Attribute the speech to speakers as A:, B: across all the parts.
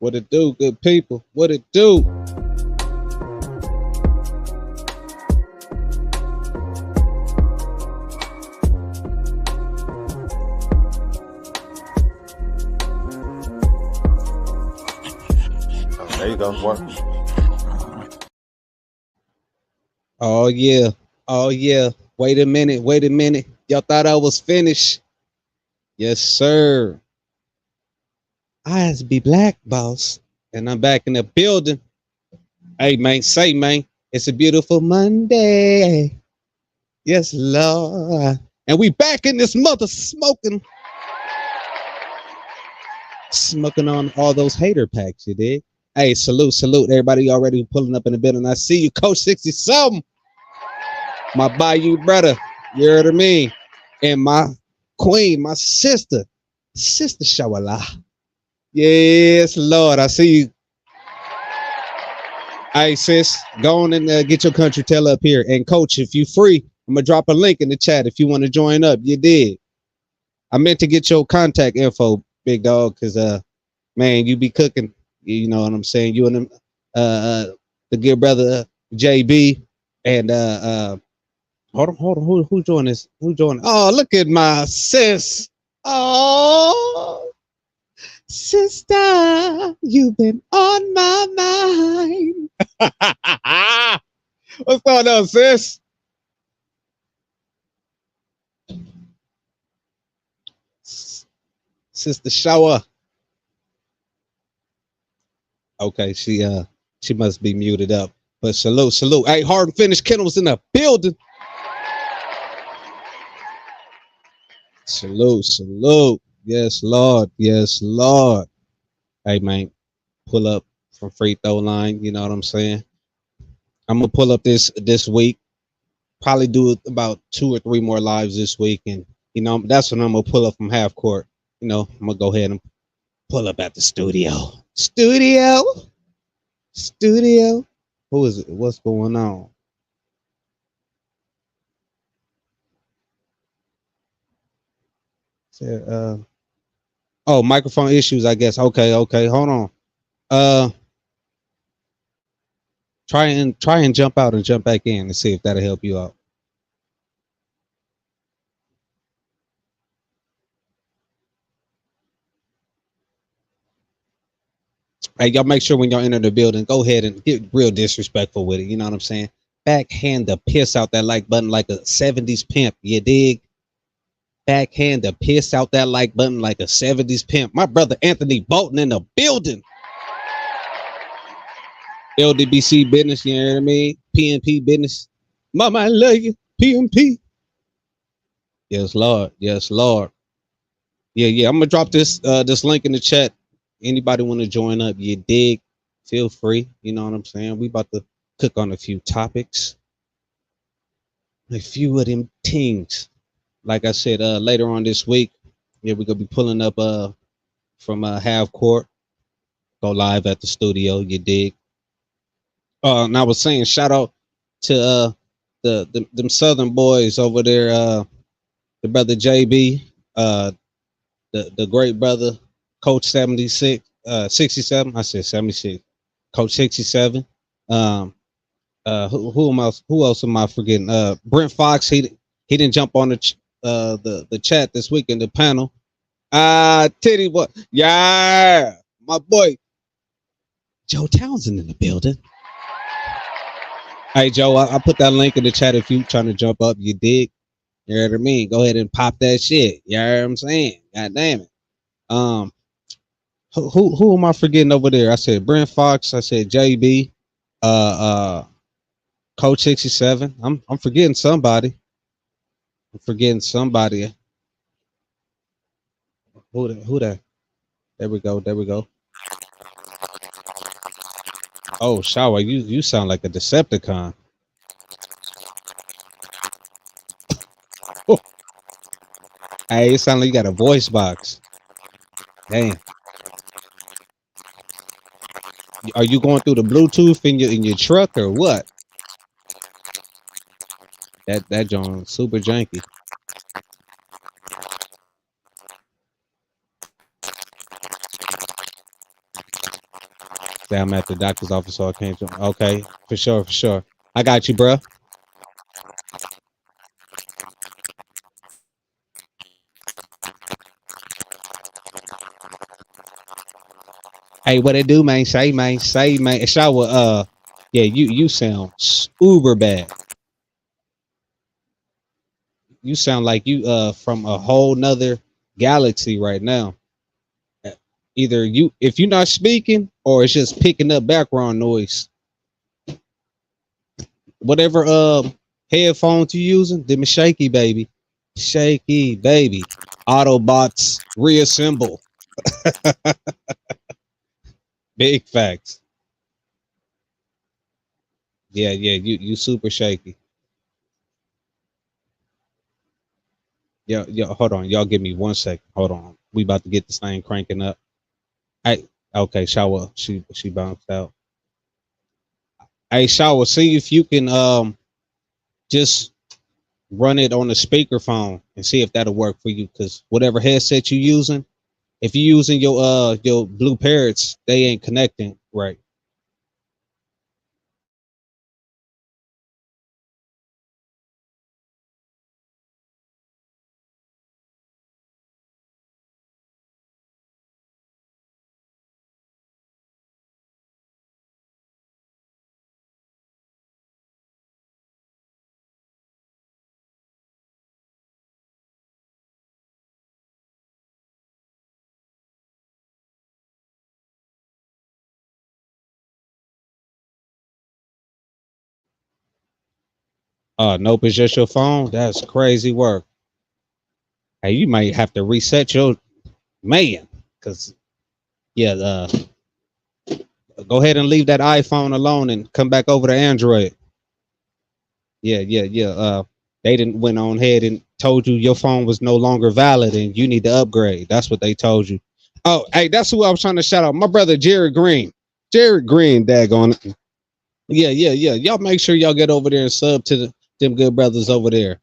A: What it do, good people? What it do?
B: There you go. One.
A: Oh yeah. Oh yeah. Wait a minute. Wait a minute. Y'all thought I was finished? Yes, sir. I has to be black, boss. And I'm back in the building. Hey man, say man, it's a beautiful Monday. Yes, Lord. And we back in this mother smoking on all those hater packs, you dig? Hey, salute, everybody already pulling up in the building. I see you, Coach 60-something. My Bayou brother, you heard of me. And my queen, my sister Shawala. Yes, Lord, I see you. Hey, sis, go on and get your country tell up here. And Coach, if you free, I'm going to drop a link in the chat if you want to join up. You did. I meant to get your contact info, big dog, because, man, you be cooking. You know what I'm saying? You and them, the good brother JB, and hold on. Who joined this? Who joined? Oh, look at my sis. Oh, sister, you've been on my mind. What's going on, sis? Sister Shower. Okay, she must be muted up. But salute. Hey, Hard and Finished Kennels in the building. Salute. Yes, Lord. Hey, man, pull up from free throw line. You know what I'm saying? I'm gonna pull up this week. Probably do about 2 or 3 more lives this week, and you know that's when I'm gonna pull up from half court. You know, I'm gonna go ahead and pull up at the studio. Who is it? What's going on? Oh, microphone issues, I guess. Okay, hold on. Try and jump out and jump back in and see if that'll help you out. Hey, y'all make sure when y'all enter the building, go ahead and get real disrespectful with it. You know what I'm saying? Backhand the piss out that like button like a 70s pimp. You dig? Backhand the piss out that like button like a 70s pimp. My brother Anthony Bolton in the building. LDBC business, you know what I mean? PNP business. Mama, I love you. PNP. Yes, Lord. Yeah. I'm gonna drop this link in the chat. Anybody want to join up? You dig? Feel free. You know what I'm saying? We about to cook on a few topics. A few of them things. Like I said, later on this week, yeah, we're gonna be pulling up from half court. Go live at the studio. You dig? And I was saying, shout out to them Southern boys over there. The brother JB, the great brother. Coach 67. I said 76. Coach 67. Who else am I forgetting? Brent Fox. He didn't jump on the chat this week in the panel. Titty boy. Yeah, my boy Joe Townsend in the building. Hey Joe, I put that link in the chat if you trying to jump up. You dig? You know what I mean? Go ahead and pop that shit. You know what I'm saying? God damn it. Who am I forgetting over there? I said Brent Fox. I said JB. Coach 67. I'm forgetting somebody. Who that? There we go. Oh, Shower, you sound like a Decepticon. Hey, it sounds like you got a voice box. Damn. Are you going through the Bluetooth in your truck or what? That John super janky. Say I'm at the doctor's office, so I can't join. Okay, for sure, for sure. I got you, bro. Hey, what it do, man? Say, man. Say, man. Shower. Yeah, you sound uber bad. You sound like you from a whole nother galaxy right now. Either you, if you're not speaking, or it's just picking up background noise. Whatever headphones you using, them is shaky, baby. Shaky, baby. Autobots reassemble. Big facts. Yeah, yeah, you super shaky. Yeah, yeah. Hold on, y'all. Give me 1 second. Hold on. We about to get this thing cranking up. Hey, okay, shower. She bounced out. Hey, shower. See if you can just run it on the speakerphone and see if that'll work for you. Cause whatever headset you using, if you're using your blue parrots, they ain't connecting right. Nope, it's just your phone. That's crazy work. Hey, you might have to reset your man, cause yeah, go ahead and leave that iPhone alone and come back over to Android. Yeah, yeah, yeah. They didn't went on ahead and told you your phone was no longer valid and you need to upgrade. That's what they told you. Oh, hey, that's who I was trying to shout out. My brother Jared Green. Jared Green, daggone it. Yeah, yeah, yeah. Y'all make sure y'all get over there and sub to them good brothers over there.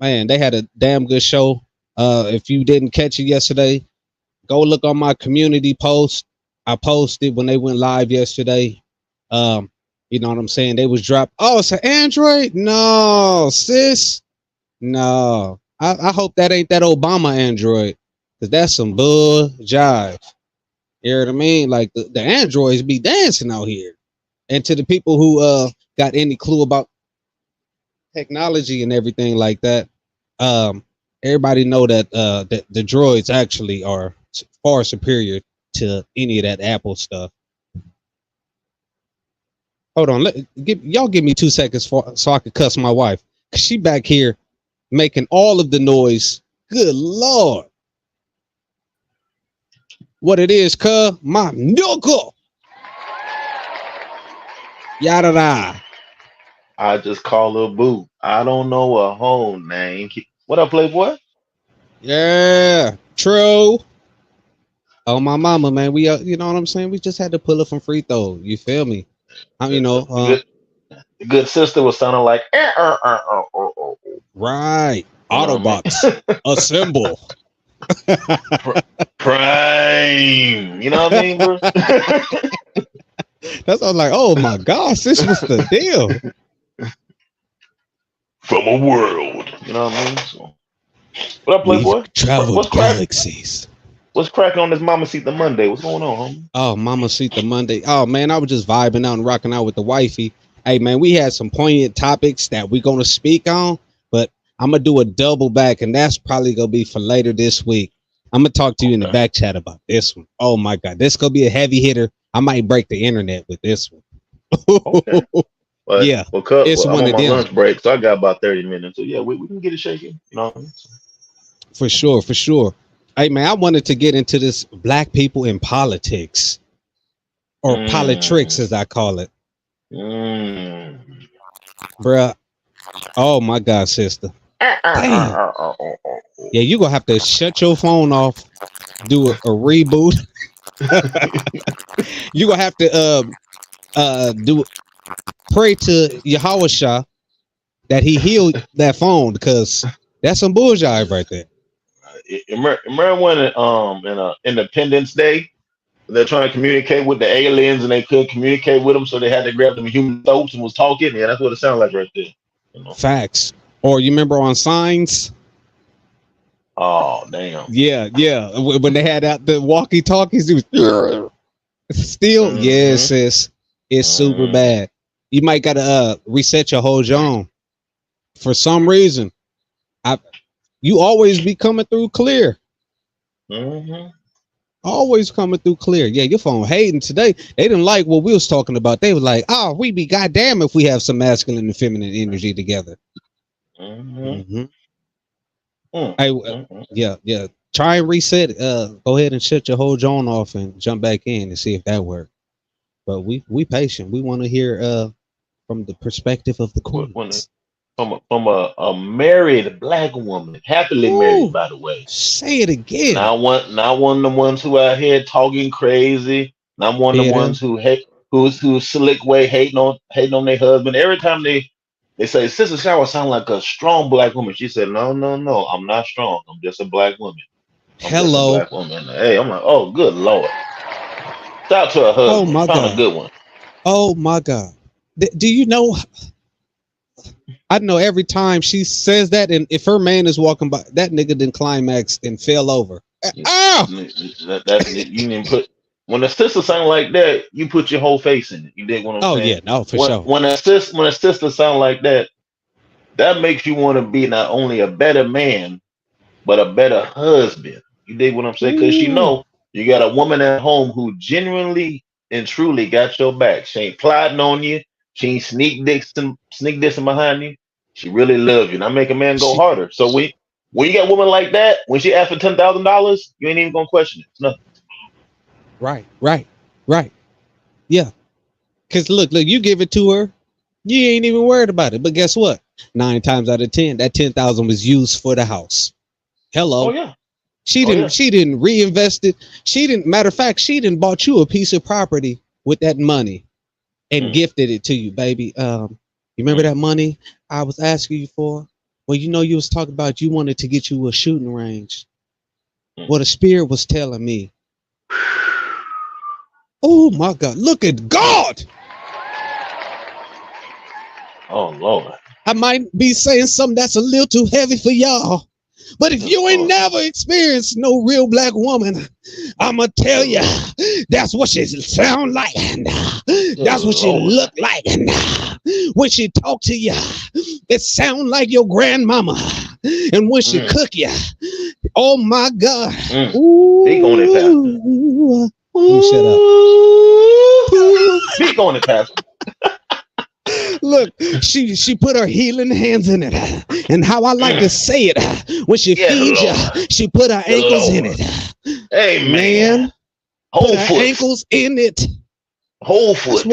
A: Man, they had a damn good show. If you didn't catch it yesterday, go look on my community post. I posted when they went live yesterday. Um, you know what I'm saying? They was dropped. Oh, it's an Android? No, sis. No. I hope that ain't that Obama Android. Cause that's some bull jive. You know what I mean? Like the androids be dancing out here. And to the people who got any clue about technology and everything like that, um, everybody know that that the droids actually are far superior to any of that Apple stuff. Hold on, y'all give me 2 seconds so I can cuss my wife. Cause she back here making all of the noise. Good lord, what it is, cuz my knuckle. Yada da.
B: I just call her boo. I don't know her whole name. What up, Playboy?
A: Yeah, true. Oh my mama, man. We you know what I'm saying? We just had to pull it from free throw. You feel me? You
B: The,
A: know,
B: the, the good the good sister was sounding like
A: right.
B: you know what
A: Autobots
B: I mean?
A: assemble.
B: Pr- Prime. You know what I mean, bro?
A: That's all like, oh my gosh, this was the deal.
B: From a world. You know what I mean? So, what up,
A: We've
B: Playboy?
A: traveled
B: What's crack?
A: galaxies.
B: What's cracking on this Mama Seat the Monday? What's going on, homie?
A: Oh, Mama Seat the Monday. Oh man, I was just vibing out and rocking out with the wifey. Hey man, we had some poignant topics that we're gonna speak on, but I'm gonna do a double back, and that's probably gonna be for later this week. I'm gonna talk to you in the
B: Okay.
A: back chat about this one. Oh my god, this gonna be a heavy hitter. I might break the internet with this one.
B: Okay. But
A: Yeah,
B: well, cut.
A: it's
B: Well, I'm
A: one
B: on
A: of
B: my
A: them
B: lunch break, so I got about 30 minutes. So yeah, we can get it shaking. You know what I mean?
A: for sure, for sure. Hey man, I wanted to get into this black people in politics or politricks
B: Mm,
A: as I call it,
B: mm.
A: bruh. Oh my god, sister. Damn. Yeah, you gonna have to shut your phone off, do a reboot. You gonna have to do pray to Yahweh Shah that he healed that phone because that's some bullshit right there.
B: Remember when in Independence Day? they're trying to communicate with the aliens and they couldn't communicate with them, so they had to grab them human throats and was talking. Yeah, that's what it sounded like right there. You know?
A: Facts. Or you remember on Signs?
B: Oh damn.
A: Yeah, yeah. When they had out the walkie-talkies, it was still, yes, it's super bad. You might gotta reset your whole zone. For some reason, you always be coming through clear. Always coming through clear. Yeah, your phone hating today. They didn't like what we was talking about. They was like, "Oh, we be goddamn if we have some masculine and feminine energy together." Yeah. Try and reset. Go ahead and shut your whole zone off and jump back in and see if that works. But we patient. We want to hear from the perspective of the queens.
B: From a married black woman, happily married, by the way.
A: Say it again.
B: Not one of the ones who out here talking crazy. Not one of the ones who who's slick way hating on their husband. Every time they say Sister Shower sound like a strong black woman. She said, no, I'm not strong. I'm just a black woman.
A: Hello.
B: Black woman. Hey, I'm like, oh, good Lord. Shout out to her husband. Oh my God. A good one.
A: Oh my God. Do you know? I know every time she says that, and if her man is walking by, that nigga didn't climax and fell over. Oh!
B: You didn't put when a sister sound like that, you put your whole face in it. You dig what I'm saying?
A: Oh yeah, no, for sure.
B: When a sister sound like that, that makes you want to be not only a better man, but a better husband. You dig what I'm saying? Because you know you got a woman at home who genuinely and truly got your back. She ain't plotting on you. She ain't sneak dissing behind you. She really loves you. And I make a man go harder. So when you got a woman like that, when she asks for $10,000, you ain't even gonna question it. It's nothing.
A: Right. Yeah. Cause look, you give it to her, you ain't even worried about it. But guess what? 9 times out of 10, that 10,000 was used for the house. Hello.
B: Oh yeah.
A: She didn't reinvest it. Matter of fact, she didn't bought you a piece of property with that money and gifted it to you, baby. You remember that money I was asking you for? Well, you know, you was talking about you wanted to get you a shooting range. Well, the spirit was telling me, oh my God, look at God.
B: Oh Lord.
A: I might be saying something that's a little too heavy for y'all. But if you ain't never experienced no real black woman, I'ma tell you, that's what she sound like, and that's what she look like, and when she talk to you, it sound like your grandmama, and when she cook you, oh my God,
B: Speak on it, Pastor.
A: Shut up.
B: Speak on it, Pastor.
A: Look, she put her healing hands in it, and how I like to say it, when she feeds you, she put her ankles in it.
B: Hey man,
A: put her ankles in it.
B: Whole foot.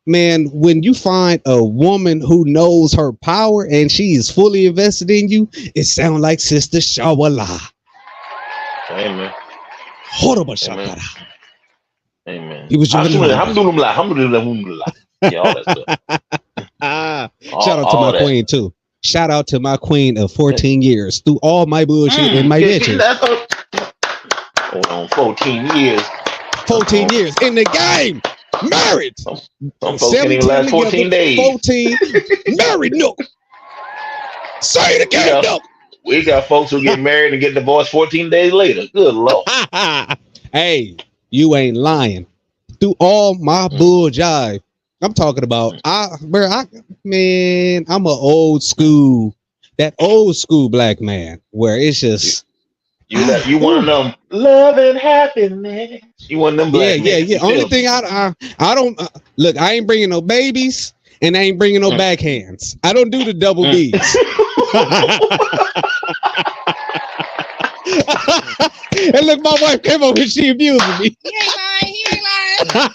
A: Man, when you find a woman who knows her power and she is fully invested in you, it sounds like Sister Shawala.
B: Amen.
A: Horrible shakara.
B: Amen.
A: He was
B: alhamdulillah. Yeah, all that stuff.
A: Shout out to my queen too. Shout out to my queen of 14 years through all my bullshit and my bitches.
B: Hold on, 14 years.
A: 14 years in the game. Married.
B: Some folks can't even last 14 days.
A: 14 married. No. Say it again. No.
B: We got folks who get married and get divorced 14 days later. Good Lord.
A: Hey, you ain't lying. Through all my bull jive. I'm talking about, man, I'm an old school black man where it's just.
B: You one of them love and happiness. You one of them black men.
A: Yeah. Only thing I don't, look, I ain't bringing no babies and I ain't bringing no backhands. I don't do the double B's. And look, my wife came over and she abused me.
C: He ain't lying.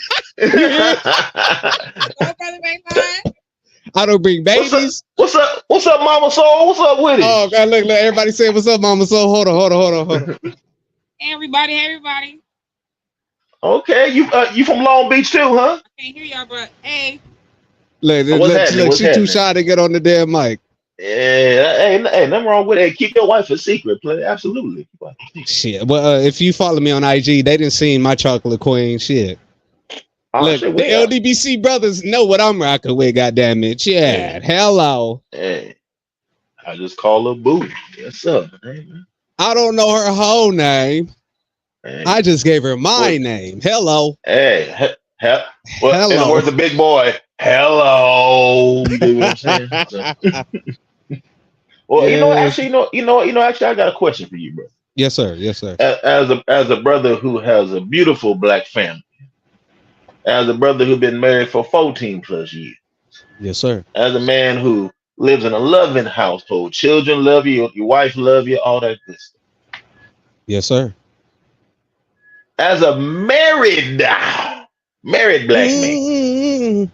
A: I don't bring babies.
B: What's up, Mama Soul? What's up with it?
A: Oh God, look, everybody say what's up, Mama Soul. Hold on.
C: Hey, everybody.
B: Okay, you from Long Beach too, huh?
C: I can't hear y'all, but hey.
A: Look, she too shy to get on the damn mic.
B: Yeah, hey, nothing wrong with it. Keep your wife a secret, play. Absolutely.
A: Shit. Well, if you follow me on IG, they didn't see my chocolate queen. Shit.
B: Oh,
A: Look,
B: shit,
A: the
B: we are.
A: LDBC brothers know what I'm rocking with. Goddamn it. Yeah.
B: Hey,
A: Hello.
B: hey, I just call her boo. Yes, sir. Hey, man.
A: I don't know her whole name.
B: Hey,
A: I just gave her my
B: what?
A: name. Hello.
B: Hey, well, in the
A: Hello.
B: words of Big Boy, hello. You dig what I'm saying? So, well,
A: Yes.
B: actually, I got a question for you, bro.
A: Yes, sir. Yes, sir.
B: As a brother who has a beautiful black family, as a brother who's been married for 14 plus years,
A: Yes, sir.
B: as a man who lives in a loving household, children love you, your wife love you, all that good stuff.
A: Yes, sir.
B: As a married black man,
A: Mm,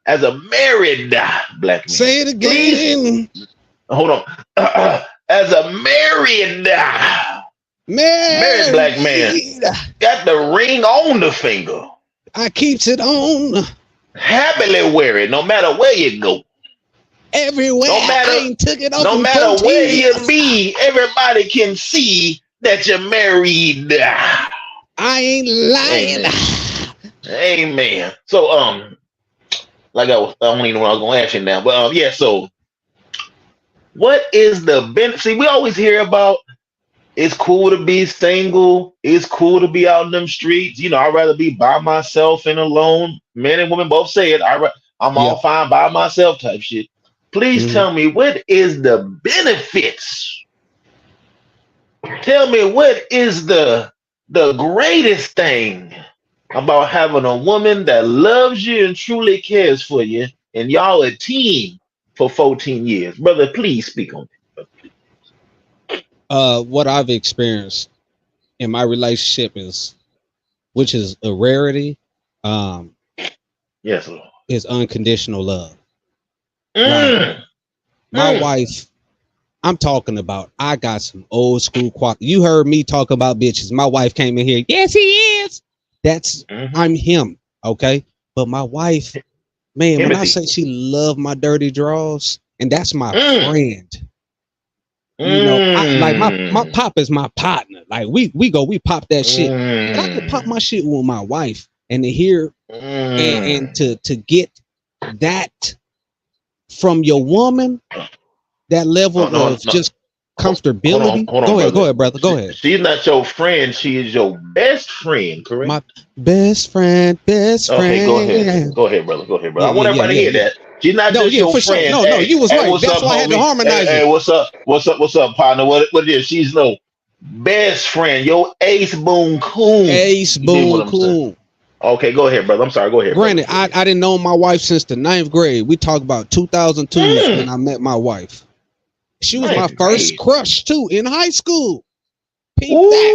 B: as a married black man,
A: say it
B: please
A: again.
B: hold on. As a married black man,
A: Married.
B: got the ring on the finger,
A: I keeps it on
B: happily wear it, no matter where you go,
A: everywhere.
B: no matter
A: I ain't took it off
B: no
A: in
B: matter
A: 14
B: where you
A: years.
B: be, everybody can see that you're married.
A: I ain't lying.
B: Amen. Amen. So like I don't even know what I was gonna ask you now, but yeah. So what is the benefit? See, we always hear about it's cool to be single. It's cool to be out in them streets. I'd rather be by myself and alone. Men and women both say it. I'm
A: Yeah.
B: all fine by myself type shit. Please
A: Mhm.
B: tell me what is the benefits? Tell me what is the greatest thing about having a woman that loves you and truly cares for you, and y'all a team for 14 years. Brother, please speak on it.
A: What I've experienced in my relationship which is a rarity, um,
B: Yes, Lord.
A: is unconditional love. Like
B: Mm,
A: my
B: mm,
A: wife, I'm talking about. I got some old school quality. You heard me talk about bitches. My wife came in here. Yes, he is.
B: mhm.
A: I'm him. Okay, but my wife, man, when I
B: Timothy.
A: say she loved my dirty draws, and that's my
B: Mm,
A: friend. Like my
B: mm,
A: pop is my partner. Like we pop that shit. But I could pop
B: mm,
A: my shit with my wife, and to hear and
B: mm.
A: to get that from your woman, that
B: No,
A: level
B: no,
A: of
B: no.
A: just comfortability.
B: Hold on,
A: Go
B: brother.
A: ahead, brother. Go ahead.
B: She's not your friend. She is your best friend, correct?
A: My best friend, best
B: Okay, go ahead.
A: friend.
B: Go ahead, brother. Go ahead, brother.
A: Yeah,
B: I
A: yeah,
B: want
A: yeah,
B: everybody to
A: yeah,
B: hear
A: yeah.
B: that. She's not
A: No,
B: just
A: yeah,
B: your
A: for sure.
B: friend.
A: No,
B: Hey,
A: you was
B: hey,
A: right.
B: what's
A: That's
B: up,
A: why I had to
B: homie? Hey,
A: harmonize
B: hey,
A: it.
B: what's up? What's up, partner? What is? She's no best friend, your ace boon coon.
A: Ace
B: You did what
A: Boon
B: I'm saying.
A: Coon.
B: Okay, go ahead, brother. I'm sorry. Go ahead, brother.
A: Granted,
B: Go
A: I
B: ahead.
A: didn't know my wife since the 9th grade. We talk about 2002 is when
B: Mm,
A: I met my wife. She was my
B: ninth
A: first
B: grade.
A: crush too in high school. Peep that.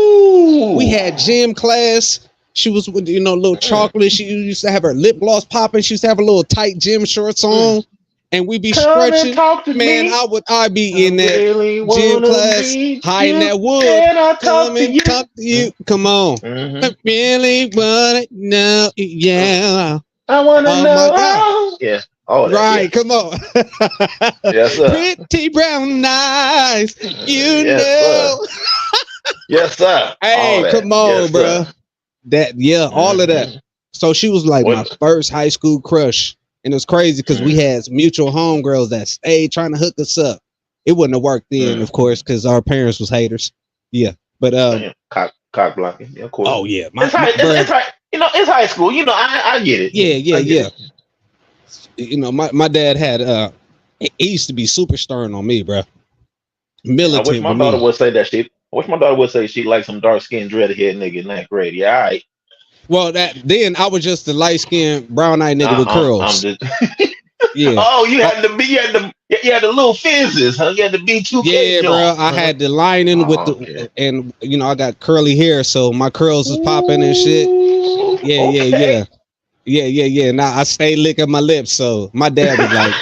A: We
B: Ooh.
A: had gym class. She was with little
B: Mm,
A: chocolate. She used to have her lip gloss popping. She used to have a little tight gym shorts
B: mm.
A: on, and we be
B: Come and
A: stretching.
B: talk to
A: Man,
B: me.
A: I be
B: I
A: in that
B: really
A: gym
B: wanna
A: class
B: meet
A: hiding
B: you.
A: that wood.
B: Can I
A: Come
B: talk to
A: and
B: you?
A: talk to you. Come on. I
B: Mm-hmm.
A: really wanna know. Yeah.
B: I wanna
A: Oh my
B: know.
A: God.
B: Yeah, all that. Yeah.
A: Right, come on.
B: Yes, sir.
A: Pretty brown eyes,
B: Yes, sir. Yes, sir. All
A: Hey,
B: that.
A: come on,
B: Yes,
A: bro.
B: sir.
A: All of that.
B: Mm-hmm.
A: So she was like my
B: What?
A: first high school crush. And it was crazy because we
B: Mm,
A: had mutual homegirls that stayed trying to hook us up. It wouldn't have worked then,
B: mm.
A: of course, because our parents was haters. Yeah. But
B: Damn. Cock blocking. Yeah, of course.
A: oh yeah,
B: It's
A: my
B: high. It's
A: bruh.
B: high. It's high school. I get it.
A: Yeah, yeah,
B: I get
A: yeah.
B: it.
A: My dad had he used to be super stern on me, bro.
B: I wish
A: Militant
B: my
A: with
B: daughter
A: me.
B: would say that shit. I wish my daughter would say she likes some dark skinned dreadhead nigga in ninth grade. Yeah, all right.
A: Well, that then I was just the light skinned brown eyed nigga with
B: I'm
A: curls.
B: just.
A: Yeah.
B: Oh, you had the little fizzes, huh? You had the B2K
A: Yeah, bro.
B: joints,
A: I
B: huh?
A: had the lining with
B: Oh,
A: the
B: okay.
A: and I got curly hair, so my curls was popping and shit.
B: Ooh,
A: Yeah, yeah,
B: okay.
A: yeah. Yeah, yeah, yeah. Now I stay licking my lips, so my dad was like,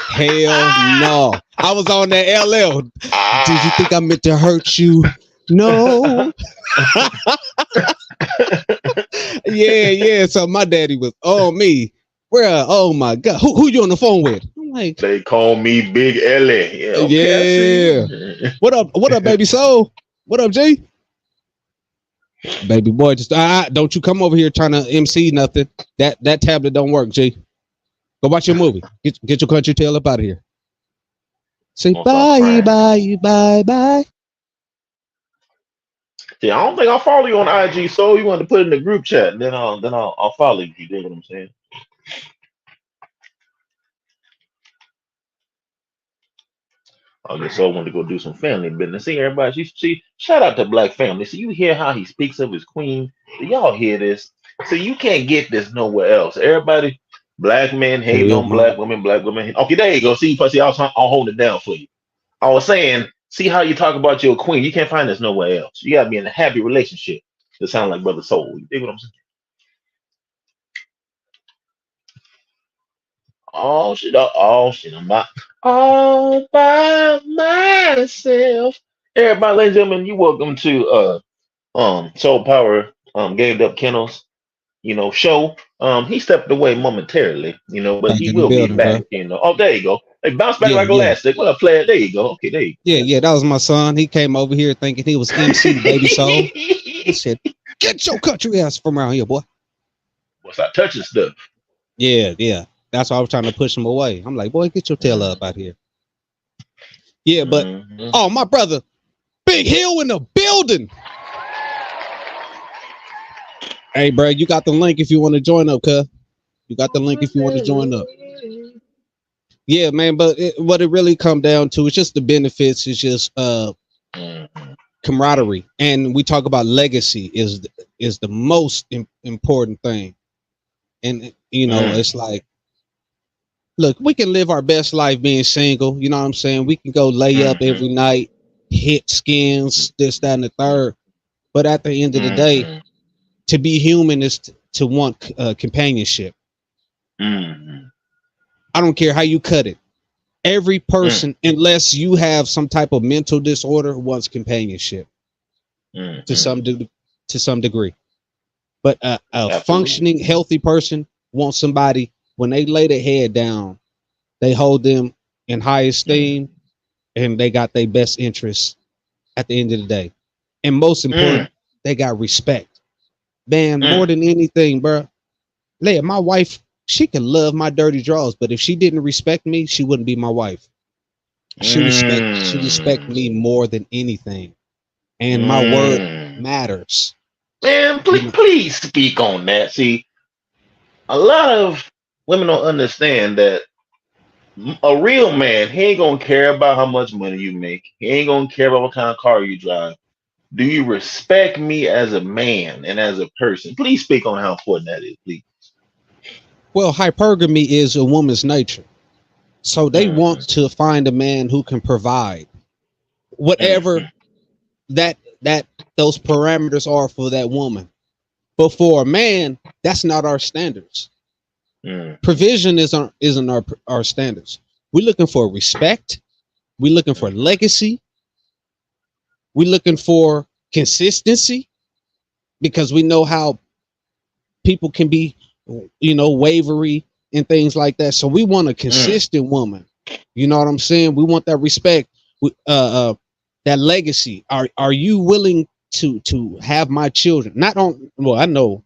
A: "Hell no." I was on that LL. Did you think
B: Ah.
A: I meant to hurt you? No. Yeah, yeah. So my daddy was on me. Bro, oh my God. Who you on the phone with? I'm like,
B: They call me Big Ellie. Yeah, okay, I
A: yeah.
B: see.
A: What up? What up, baby soul? What up, G? Baby boy, just don't you come over here trying to MC nothing. That tablet don't work, G. Go watch your movie. Get your country tail up out of here. Say
B: Gonna start
A: bye,
B: crying.
A: bye, bye, bye.
B: See, I don't think I'll follow you on IG, so you want to put it in the group chat, and then I'll follow you. You dig what I'm saying? I guess so. I want to go do some family business. See, everybody, see, shout out to Black family. See, you hear how he speaks of his queen? Do y'all hear this? So you can't get this nowhere else. Everybody, black men hating
A: Hell,
B: on
A: man.
B: black women. Okay, there you go. See, I'll hold it down for you. I was saying, see how you talk about your queen. You can't find this nowhere else. You gotta be in a happy relationship to sound like Brother Soul. You dig what I'm saying? Oh shit, I'm not all by myself. Everybody, ladies and gentlemen, you welcome to Soul Power Gamed Up Kennels, show. He stepped away momentarily, but
A: Back
B: he
A: in the
B: will be
A: building, bro.
B: back. Oh, there you go. Hey, bounce back
A: Yeah,
B: like
A: yeah.
B: elastic. What up, Flair? There you go. Okay, there you
A: Yeah, yeah. That was my son. He came over here thinking he was MC Baby Soul. I
B: go.
A: said, get your country ass from around here, boy.
B: What's that touching stuff?
A: Yeah, yeah. That's why I was trying to push him away. I'm like, boy, get your tail up out here. Yeah, but
B: Mhm.
A: oh, my brother, Big Hill in the building. Hey, bro, you got the link if you want to join up, cuz. You got the link if you want to join up. Yeah, man, but what it really come down to is just the benefits. It's just
B: Mhm.
A: camaraderie, and we talk about legacy is the most important thing. And
B: Mm.
A: it's like, look, we can live our best life being single. You know what I'm saying? We can go lay up
B: Mhm.
A: every night, hit skins, this, that, and the third. But at the end of the day,
B: Mhm.
A: to be human is to want companionship.
B: Mhm.
A: I don't care how you cut it. Every
B: Mm.
A: person, unless you have some type of mental disorder, wants companionship to
B: Mhm.
A: some degree. But a
B: Absolutely.
A: functioning, healthy person wants somebody when they lay their head down, they hold them in high
B: Mm.
A: esteem, and they got their best interests at the end of the day. And most
B: Mm.
A: important, they got respect. Man, more
B: Mm.
A: than anything, bro. Leah, my wife, she can love my dirty draws, but if she didn't respect me, she wouldn't be my wife. She respect
B: Mm.
A: me more than anything, and my word
B: Mm.
A: matters.
B: Man,
A: You
B: please,
A: know,
B: please speak on that. See, a lot of women don't understand that a real man, he ain't gonna care about how much money you make. He ain't gonna care about what kind of car you drive. Do you respect me as a man and as a person? Please speak on how important that is, please.
A: well, hypergamy is a woman's nature, so they want
B: Mm-hmm.
A: to find a man who can provide whatever
B: Mm-hmm.
A: that those parameters are for that woman. But for a man, that's not our standards.
B: Mm-hmm.
A: Provision isn't our standards. We're looking for respect. We're looking for legacy. We're looking for consistency because we know how people can be, wavery and things like that. So we want a
B: Mm-hmm.
A: consistent woman. You know what I'm saying? We want that respect, that legacy. Are you willing to have my children? Not on. Well, I know.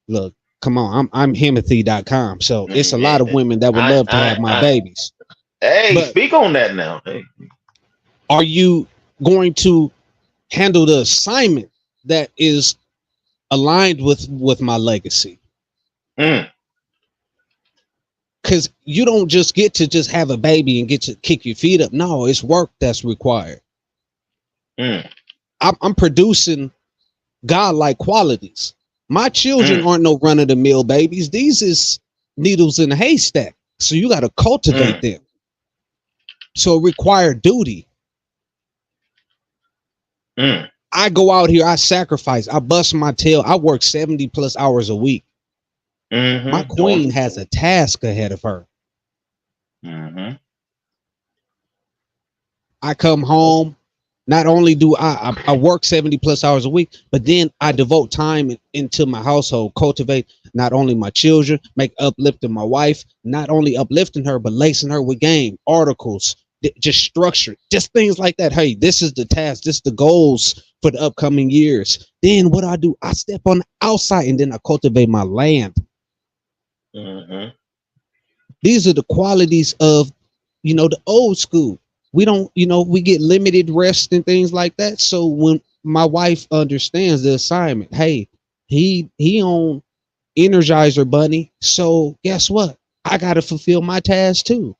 A: Look, come on. I'm Himothy.com. So it's a lot of
B: Mm-hmm.
A: women that would love to have my
B: I,
A: babies.
B: hey,
A: But
B: speak on that now. Hey.
A: are you going to handle the assignment that is aligned with my legacy?
B: Mm,
A: Because you don't just get to just have a baby and get to kick your feet up. No, it's work that's required.
B: mm,
A: I'm producing godlike qualities. My children
B: mm,
A: aren't no run of the mill babies. These is needles in a haystack. So you got to cultivate
B: mm,
A: them. So it requires duty.
B: mm.
A: I go out here, I sacrifice, I bust my tail, I work 70 plus hours a week. My
B: Mm-hmm.
A: queen has a task ahead of her.
B: Mm-hmm.
A: I come home, Not only do I work 70 plus hours a week, but then I devote time into my household, cultivate not only my children, make uplifting my wife, not only uplifting her, but lacing her with game, articles, just structure, just things like that. Hey, this is the task, this is the goals for the upcoming years. Then what I do, I step on the outside and then I cultivate my land.
B: Mm-hmm.
A: These are the qualities of, the old school. We don't, we get limited rest and things like that. So when my wife understands the assignment, hey, he on Energizer Bunny. So guess what? I got to fulfill my task too.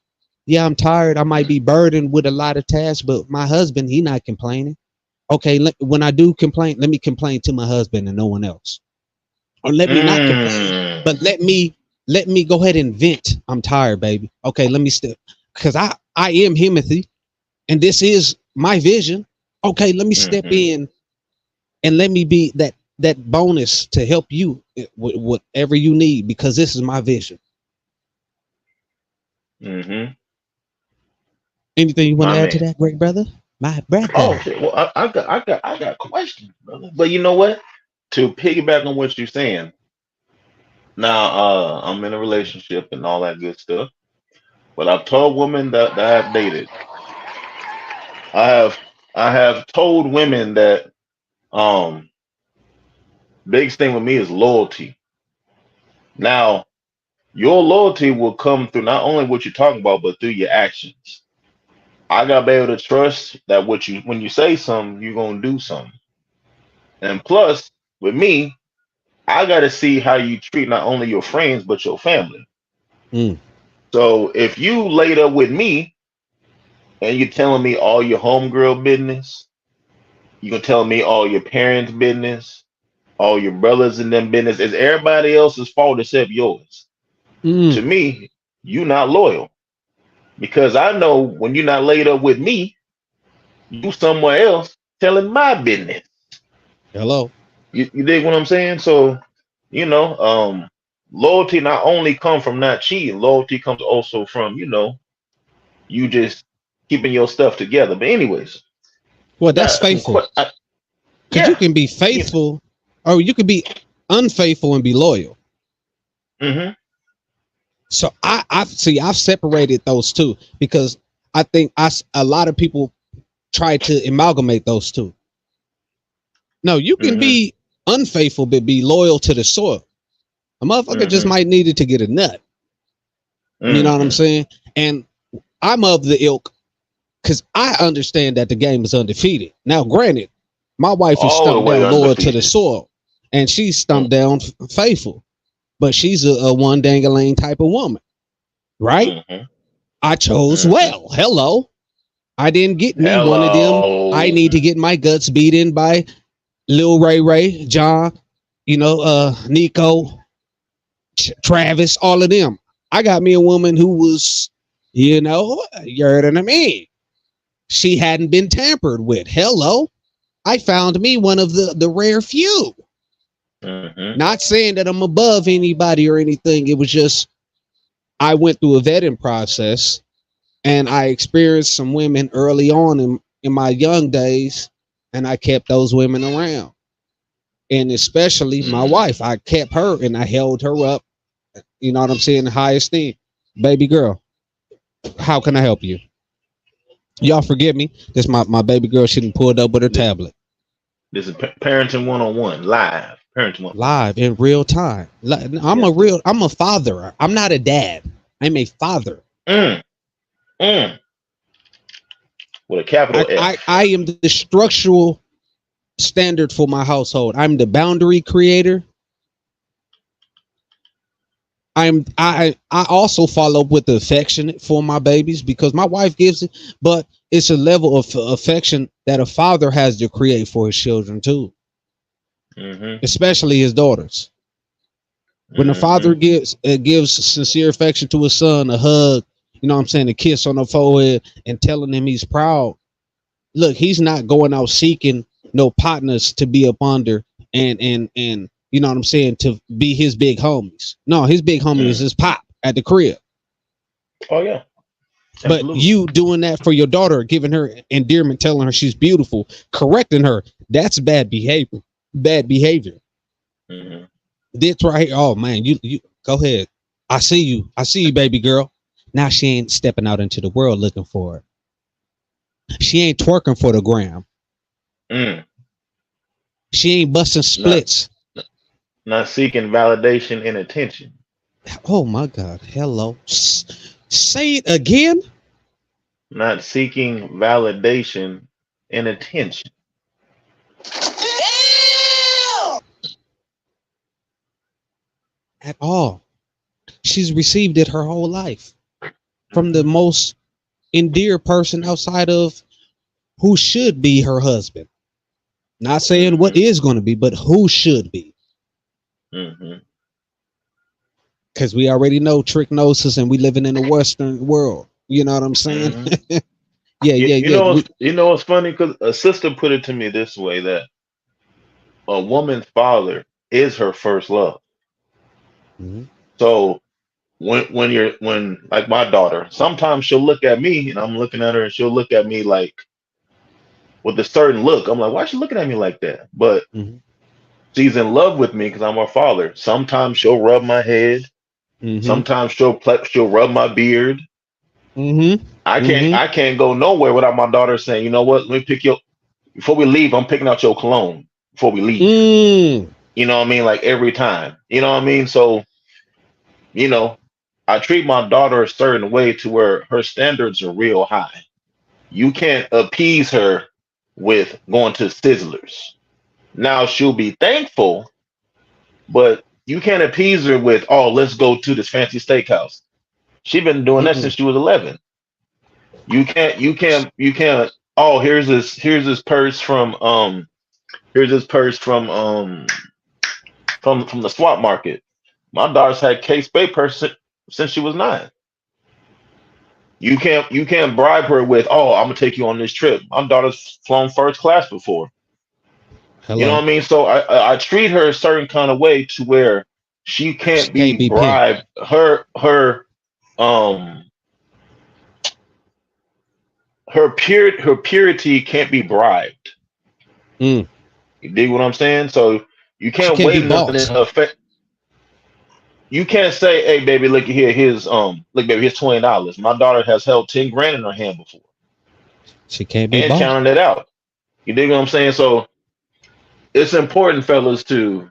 A: Yeah, I'm tired. I might be burdened with a lot of tasks, but my husband, he not complaining. Okay, when I do complain, let me complain to my husband and no one else. Or let me not complain, but let me go ahead and vent. I'm tired, baby. Okay, let me step, because I am Himothy, and this is my vision. Okay, let me step in and let me be that bonus to help you with whatever you need, because this is my vision.
B: Mm-hmm.
A: Anything you want
B: My
A: to add to
B: man.
A: that, great brother? My brother.
B: Oh shit. Well, I got questions, brother. But you know what? To piggyback on what you're saying, now I'm in a relationship and all that good stuff. But I've told women that I've dated. I have I have told women that um biggest thing with me is loyalty. Now, your loyalty will come through not only what you're talking about, but through your actions. I gotta be able to trust that when you say something, you're gonna do something. And plus, with me, I gotta see how you treat not only your friends but your family.
A: Mm.
B: So if you laid up with me and you're telling me all your homegirl business, you're telling me all your parents' business, all your brothers and them business, it's everybody else's fault except yours. To
A: Mm.
B: me, you not loyal. Because I know when you're not laid up with me, you somewhere else telling my business.
A: Hello.
B: You dig what I'm saying? So, you know, loyalty not only come from not cheating, loyalty comes also from, you just keeping your stuff together. But anyways,
A: Well, that's
B: got some
A: faithful, because you
B: yeah.
A: can be
B: Yeah.
A: faithful, or you can be unfaithful and be loyal.
B: Mm-hmm.
A: So I see. I've separated those two because I think a lot of people try to amalgamate those two. No, you can
B: Mm-hmm.
A: be unfaithful but be loyal to the soil. A motherfucker just
B: Mm-hmm.
A: might needed to get a nut. You know what I'm
B: Mm-hmm.
A: saying? And I'm of the ilk because I understand that the game is undefeated. Now, granted, my wife is
B: All the
A: stumped
B: way
A: down loyal to the
B: undefeated.
A: soil, and she's stumped
B: Mm-hmm.
A: down faithful, but she's a one dangling type of woman, right?
B: Mm-hmm.
A: I chose
B: Mm-hmm.
A: well. Hello. I didn't get me one of them. I
B: Hello.
A: need to get my guts beat in by Lil Ray, John, Nico, Travis, all of them. I got me a woman who was, younger than me. She hadn't been tampered with. Hello. I found me one of the rare few.
B: Mm-hmm.
A: Not saying that I'm above anybody or anything. It was just I went through a vetting process, and I experienced some women early on in my young days, and I kept those women around. And especially my wife, I kept her and I held her up, you know what I'm saying, the high esteem. Baby girl, how can I help you? Y'all forgive me. This my baby girl. She done pulled up with her
B: This,
A: tablet.
B: this is parenting 101 live. Parenting 101.
A: Live in real time.
B: Yes, sir.
A: I'm a father. I'm not a dad. I'm a father.
B: Mm, mm, with a capital F.
A: I am the structural standard for my household. I'm the boundary creator. I also follow up with the affection for my babies because my wife gives it, but it's a level of affection that a father has to create for his children too,
B: Mm-hmm.
A: especially his daughters. When a
B: Mm-hmm.
A: father gives sincere affection to his son, a hug, you know what I'm saying, a kiss on the forehead, and telling him he's proud. Look, he's not going out seeking no partners to be up under and you know what I'm saying, to be his big homies. No, his big homie is
B: Mm.
A: his pop at the crib.
B: Oh yeah.
A: But
B: Absolutely.
A: you doing that for your daughter, giving her endearment, telling her she's beautiful, correcting her, that's bad behavior. Bad behavior.
B: Hmm.
A: This right here. Oh man, you go ahead. I see you. I see you, baby girl. Now she ain't stepping out into the world looking for it. She ain't twerking for the gram.
B: Mm.
A: She ain't busting
B: Not
A: splits.
B: not seeking validation and attention.
A: Oh my God. Hello. Say it again.
B: Not seeking validation and attention.
A: At all. She's received it her whole life from the
B: Hmm.
A: most endeared person outside of who should be her husband. Not saying what
B: Hmm.
A: is going to be, but who should be.
B: Hmm.
A: Because we already know trick noses and we living in a Western world. You know what I'm saying?
B: Hmm.
A: Yeah,
B: You,
A: yeah,
B: you
A: yeah.
B: know what's you know what's funny? Because a sister put it to me this way that a woman's father is her first love.
A: Mhm.
B: So when like my daughter, sometimes she'll look at me and I'm looking at her and she'll look at me like with a certain look. I'm like, why is she looking at me like that? But
A: Mhm.
B: she's in love with me because I'm her father. Sometimes she'll rub my head.
A: Mhm.
B: Sometimes she'll rub my beard.
A: Mhm. Mhm.
B: I can't go nowhere without my daughter saying, you know what? Let me pick your before we leave. I'm picking out your cologne before we leave.
A: Mm.
B: You know what I mean? Like every time. You know what I mean? So you know, I treat my daughter a certain way to where her standards are real high. You can't appease her with going to Sizzlers. Now she'll be thankful, but you can't appease her with, oh, let's go to this fancy steakhouse. She's been doing that
A: Mm-mm.
B: since she was 11. You can't. Oh, here's this purse here's this purse from the swap market. My daughter's had Kate Spade purse since she was 9. You can't bribe her with, oh, I'm gonna take you on this trip. My daughter's flown first class before. You know
A: Hello.
B: what I mean? So I treat her a certain kind of way to where she
A: She
B: can't
A: can't
B: be
A: be pimped.
B: bribed. Um her purity can't be bribed.
A: Mm.
B: You dig what I'm saying? So you
A: She
B: can't
A: can't be
B: wave nothing in
A: bossed.
B: her face. You can't say, hey baby, look here, look baby, here's $20. My daughter has held 10 grand in her hand before
A: She can't be
B: and
A: bossed.
B: counting it out. You dig what I'm saying? So it's important, fellas, to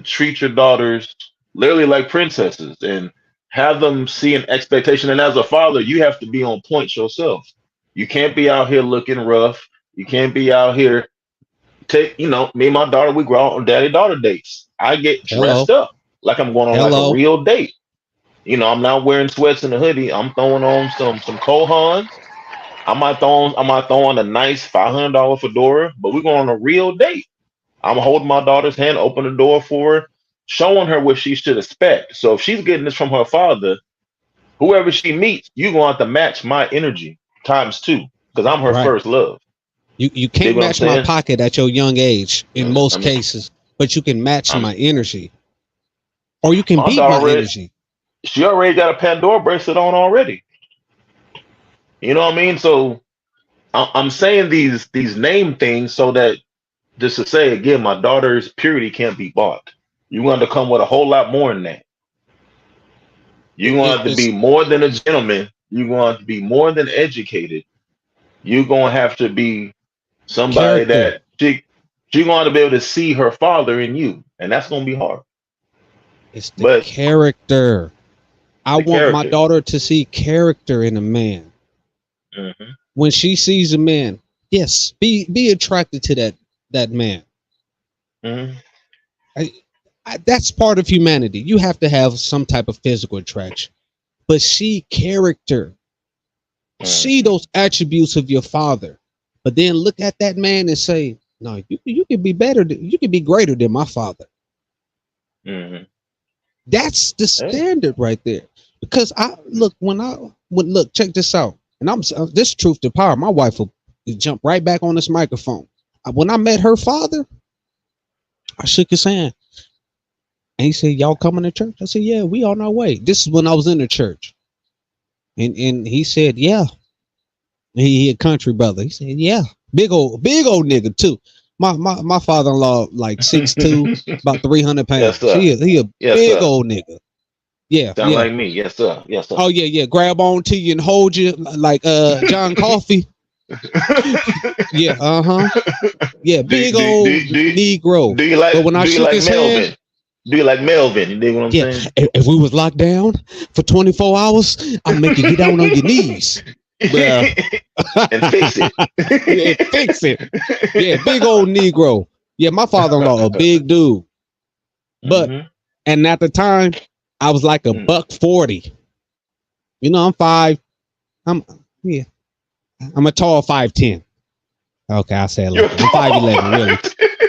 B: treat your daughters literally like princesses and have them see an expectation. And as a father, you have to be on point yourself. You can't be out here looking rough. You can't be out here me and my daughter, we go out on daddy daughter dates. I get
A: Hello.
B: dressed up like I'm going on like a
A: Hello.
B: real date. I'm not wearing sweats and a hoodie. I'm throwing on some Kohans. I might throw on a nice $500 fedora, but we're going on a real date. I'm holding my daughter's hand, open the door for her, showing her what she should expect. So if she's getting this from her father, whoever she meets, you're going to have to match my energy times two because I'm her
A: Right.
B: first love.
A: You
B: You dig
A: can't
B: what I'm
A: match my
B: saying?
A: pocket at your young age in
B: I
A: most
B: mean,
A: cases, but you can match
B: I'm
A: my energy, or you can
B: my
A: beat
B: daughter
A: my
B: already,
A: energy.
B: she already got a Pandora bracelet on already. You know what I mean? So I'm saying these name things so that just to say again, my daughter's purity can't be bought. You're going to come with a whole lot more than that. You're going to have to
A: It's
B: be more than a gentleman. You're going to have to be more than educated. You're going to have to be somebody
A: character.
B: that she's going to be able to see her father in you, and that's going to be hard.
A: It's the
B: But
A: character. I
B: the
A: want my
B: character.
A: daughter to see character in a man.
B: Hmm.
A: When she sees a man, yes, be attracted to that man.
B: Hmm.
A: I, that's part of humanity. You have to have some type of physical attraction, but see character, see
B: Hmm.
A: those attributes of your father. But then look at that man and say, "No, you can be better. You can be greater than my father."
B: Hmm.
A: That's the
B: Hey.
A: standard right there. Because I look look, check this out, and this truth to power. My wife will jump right back on this microphone. When I met her father, I shook his hand. And he said, y'all coming to church? I said, yeah, we on our way. This is when I was in the church. And he said, yeah. He a country brother. He said, yeah. Big old nigga too. My father-in-law like 6'2", about 300
B: Yes,
A: pounds.
B: sir.
A: He a
B: Yes,
A: big
B: sir.
A: old nigga. Yeah,
B: Sound
A: yeah.
B: like me. Yes, sir. Yes, sir.
A: Oh yeah, yeah. Grab on to you and hold you like John Coffey. Yeah, yeah,
B: do,
A: big
B: do,
A: old
B: do, do,
A: Negro.
B: do you
A: But when I
B: do you
A: shook
B: like
A: his hand,
B: Melvin? Do you like Melvin? You dig what I'm
A: yeah,
B: saying?
A: if we was locked down for 24 hours, I'll make you get down on your knees, bruh.
B: And fix it.
A: Yeah, fix it. Yeah, big old Negro. Yeah, my father-in-law, a big dude. But
B: Mm-hmm.
A: and at the time, I was like a
B: Mm.
A: buck 40. You know, I'm five. I'm yeah. I'm a tall 5'10". Okay, I say it
B: You're
A: like that. I'm
B: tall.
A: 5'11", really.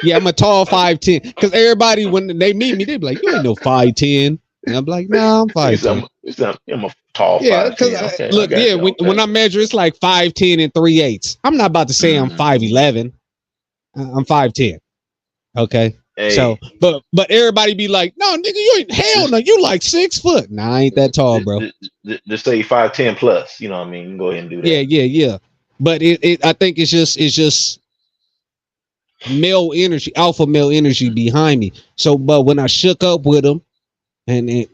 A: Yeah, I'm a tall 5'10". Because everybody, when they meet me, they be like, "You ain't no 5'10". And I'm like, "Nah, I'm
B: He said,
A: 5'10".
B: I'm a tall
A: Yeah, because
B: 5'10". Okay, I
A: look,
B: got
A: yeah,
B: you.
A: when
B: Okay.
A: I measure, it's like 5'10" and 3/8. I'm not about to say I'm
B: Mm.
A: 5'11". I'm 5'10". Okay. So,
B: Hey,
A: but everybody be like, "No, nigga, you ain't hell
B: just
A: no, you like 6 foot." Nah, I ain't that tall,
B: just,
A: bro.
B: just say 5'10" plus. You know what I mean? You can go ahead and do
A: Yeah,
B: that.
A: yeah, yeah. But I think it's just male energy, alpha male energy behind me. So, but when I shook up with him and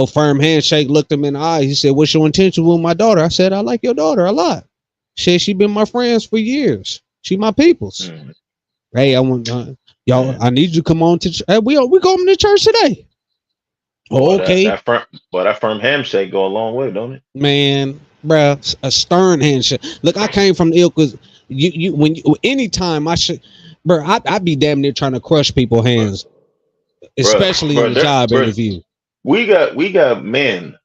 A: firm handshake, looked him in the eye, he said, "What's your intention with my daughter?" I said, "I like your daughter a lot. She been my friends for years. She my peoples.
B: Mm.
A: Hey, I want y'all.
B: Man,
A: I need you to come on to. Hey, we going to church today. Oh,
B: boy,
A: okay,
B: that firm handshake go a long way, don't it?
A: man, bruh, a stern handshake. Look, I came from the ilk because anytime I should, bro, I'd be damn near trying to crush people's
B: But,
A: hands, especially in the job
B: bro,
A: interview.
B: we got men.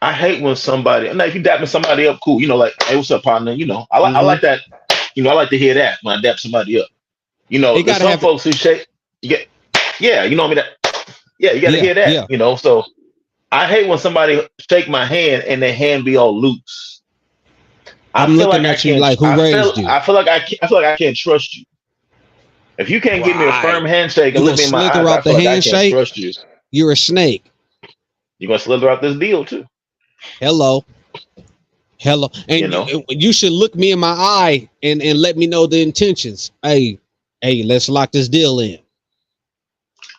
B: I hate when somebody. Now, if you dapping somebody up, cool. Like, hey, what's up, partner? I
A: Mm-hmm.
B: like that. I like to hear that when I dap somebody up.
A: It
B: There's
A: gotta
B: some
A: have it.
B: folks who shake. You get, yeah, you know what I mean. Yeah, you got to
A: Yeah,
B: hear that.
A: yeah.
B: So I hate when somebody shake my hand and their hand be all loose. I
A: I'm
B: feel like
A: looking
B: I
A: at you
B: can't.
A: like, who raised you?
B: I feel like I can't trust you. If you can't give me a firm
A: Right.
B: handshake
A: You
B: and
A: gonna
B: look me in my
A: slither
B: eyes, I
A: out
B: feel
A: the
B: like I can't
A: handshake?
B: trust you.
A: You're a snake.
B: You're gonna slither out this deal too.
A: Hello, hello,
B: You
A: and
B: know.
A: you should look me in my eye and let me know the intentions. Hey, let's lock this deal in.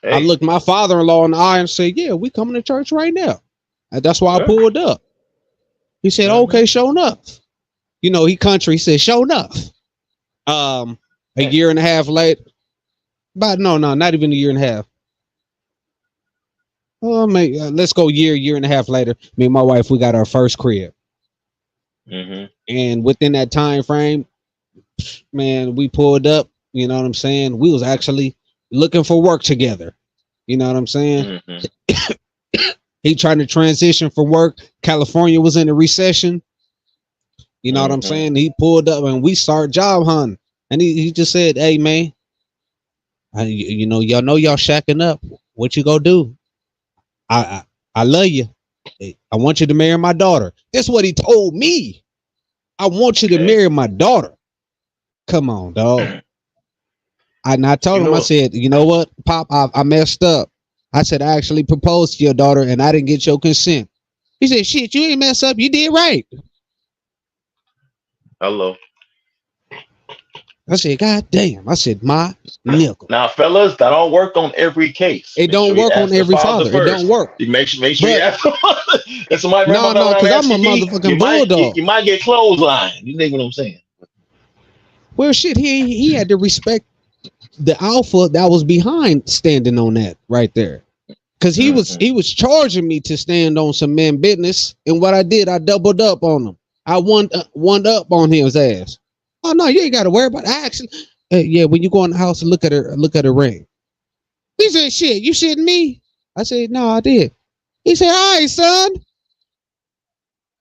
A: I
B: Hey.
A: looked my father-in-law in the eye and said, "Yeah, we coming to church right now." And that's why I
B: Yeah.
A: pulled up. He said,
B: Mm-hmm.
A: "Okay, show enough." He country. He said, "Show enough." A year and a half later, but no, not even a year and a half. Oh, let's go year and a half later. Me and my wife, we got our first crib,
B: Mm-hmm.
A: and within that time frame, man, we pulled up. You know what I'm saying? We was actually looking for work together. You know what I'm saying?
B: Mm-hmm.
A: He trying to transition from work. California was in a recession. You know what I'm
B: Mm-hmm.
A: saying? He pulled up and we started job hunting. And he just said, "Hey man, y'all know y'all shacking up. What you gonna do? I love you. I want you to marry my daughter." That's what he told me. "I want you to
B: Okay.
A: marry my daughter." Come on, dog. And I told
B: You
A: him, I
B: know.
A: said, "You know what, Pop, I messed up." I said, "I actually proposed to your daughter and I didn't get your consent." He said, "Shit, you ain't mess up. You did right."
B: Hello.
A: I said, "God damn." I said, "My nickel."
B: Now, fellas, that don't work on every case.
A: It
B: Make sure
A: don't
B: you
A: work on
B: ask the
A: every
B: father
A: father. It don't
B: first.
A: work.
B: You make sure you
A: But
B: ask the father. If somebody ran
A: no,
B: around
A: because I'm a
B: asking you,
A: motherfucking bulldog.
B: you might get clothesline. You know what I'm saying?
A: Well, shit, he had to respect the alpha that was behind standing on that right there. Cause
B: Mm-hmm.
A: he was charging me to stand on some man business, and what I did, I doubled up on him. I one up on his ass. "Oh no, you ain't got to worry about it. I actually, yeah, when you go in the house and look at her ring." He said, "Shit, you shitting me?" I said, "No, I did." He said, "All right, son."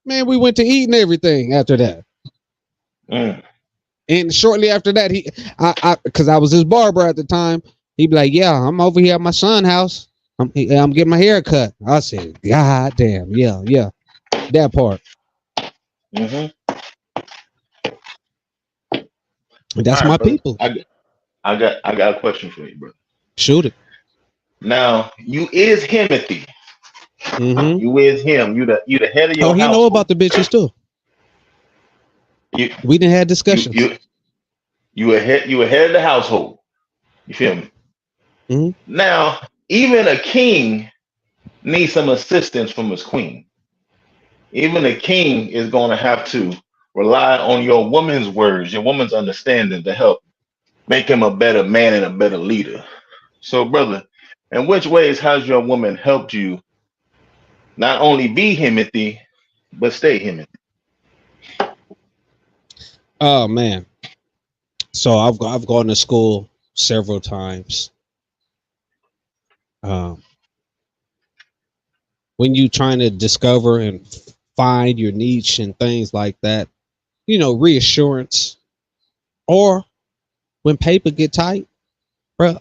A: Man, we went to eat and everything after that.
B: Mm.
A: And shortly after that, because I was his barber at the time, he'd be like, "Yeah, I'm over here at my son's house. I'm getting my hair cut." I said, "God damn, yeah, that part."
B: Mm-hmm.
A: That's
B: All
A: my
B: right, brother.
A: people.
B: I got a question for you, brother.
A: Shoot it.
B: Now, you is Himothy.
A: Mm-hmm.
B: You with him. You the head of
A: Oh,
B: your
A: he know
B: household.
A: about the bitches too.
B: You
A: We didn't have
B: you
A: discussions.
B: you you a head of the household. You feel me?
A: Mm-hmm.
B: Now, even a king needs some assistance from his queen. Even a king is going to have to rely on your woman's words, your woman's understanding to help make him a better man and a better leader. So, brother, in which ways has your woman helped you not only be Himothy, but stay Himothy?
A: Oh man. So I've gone to school several times. Um, when you trying to discover and find your niche and things like that, reassurance, or when paper get tight, bro.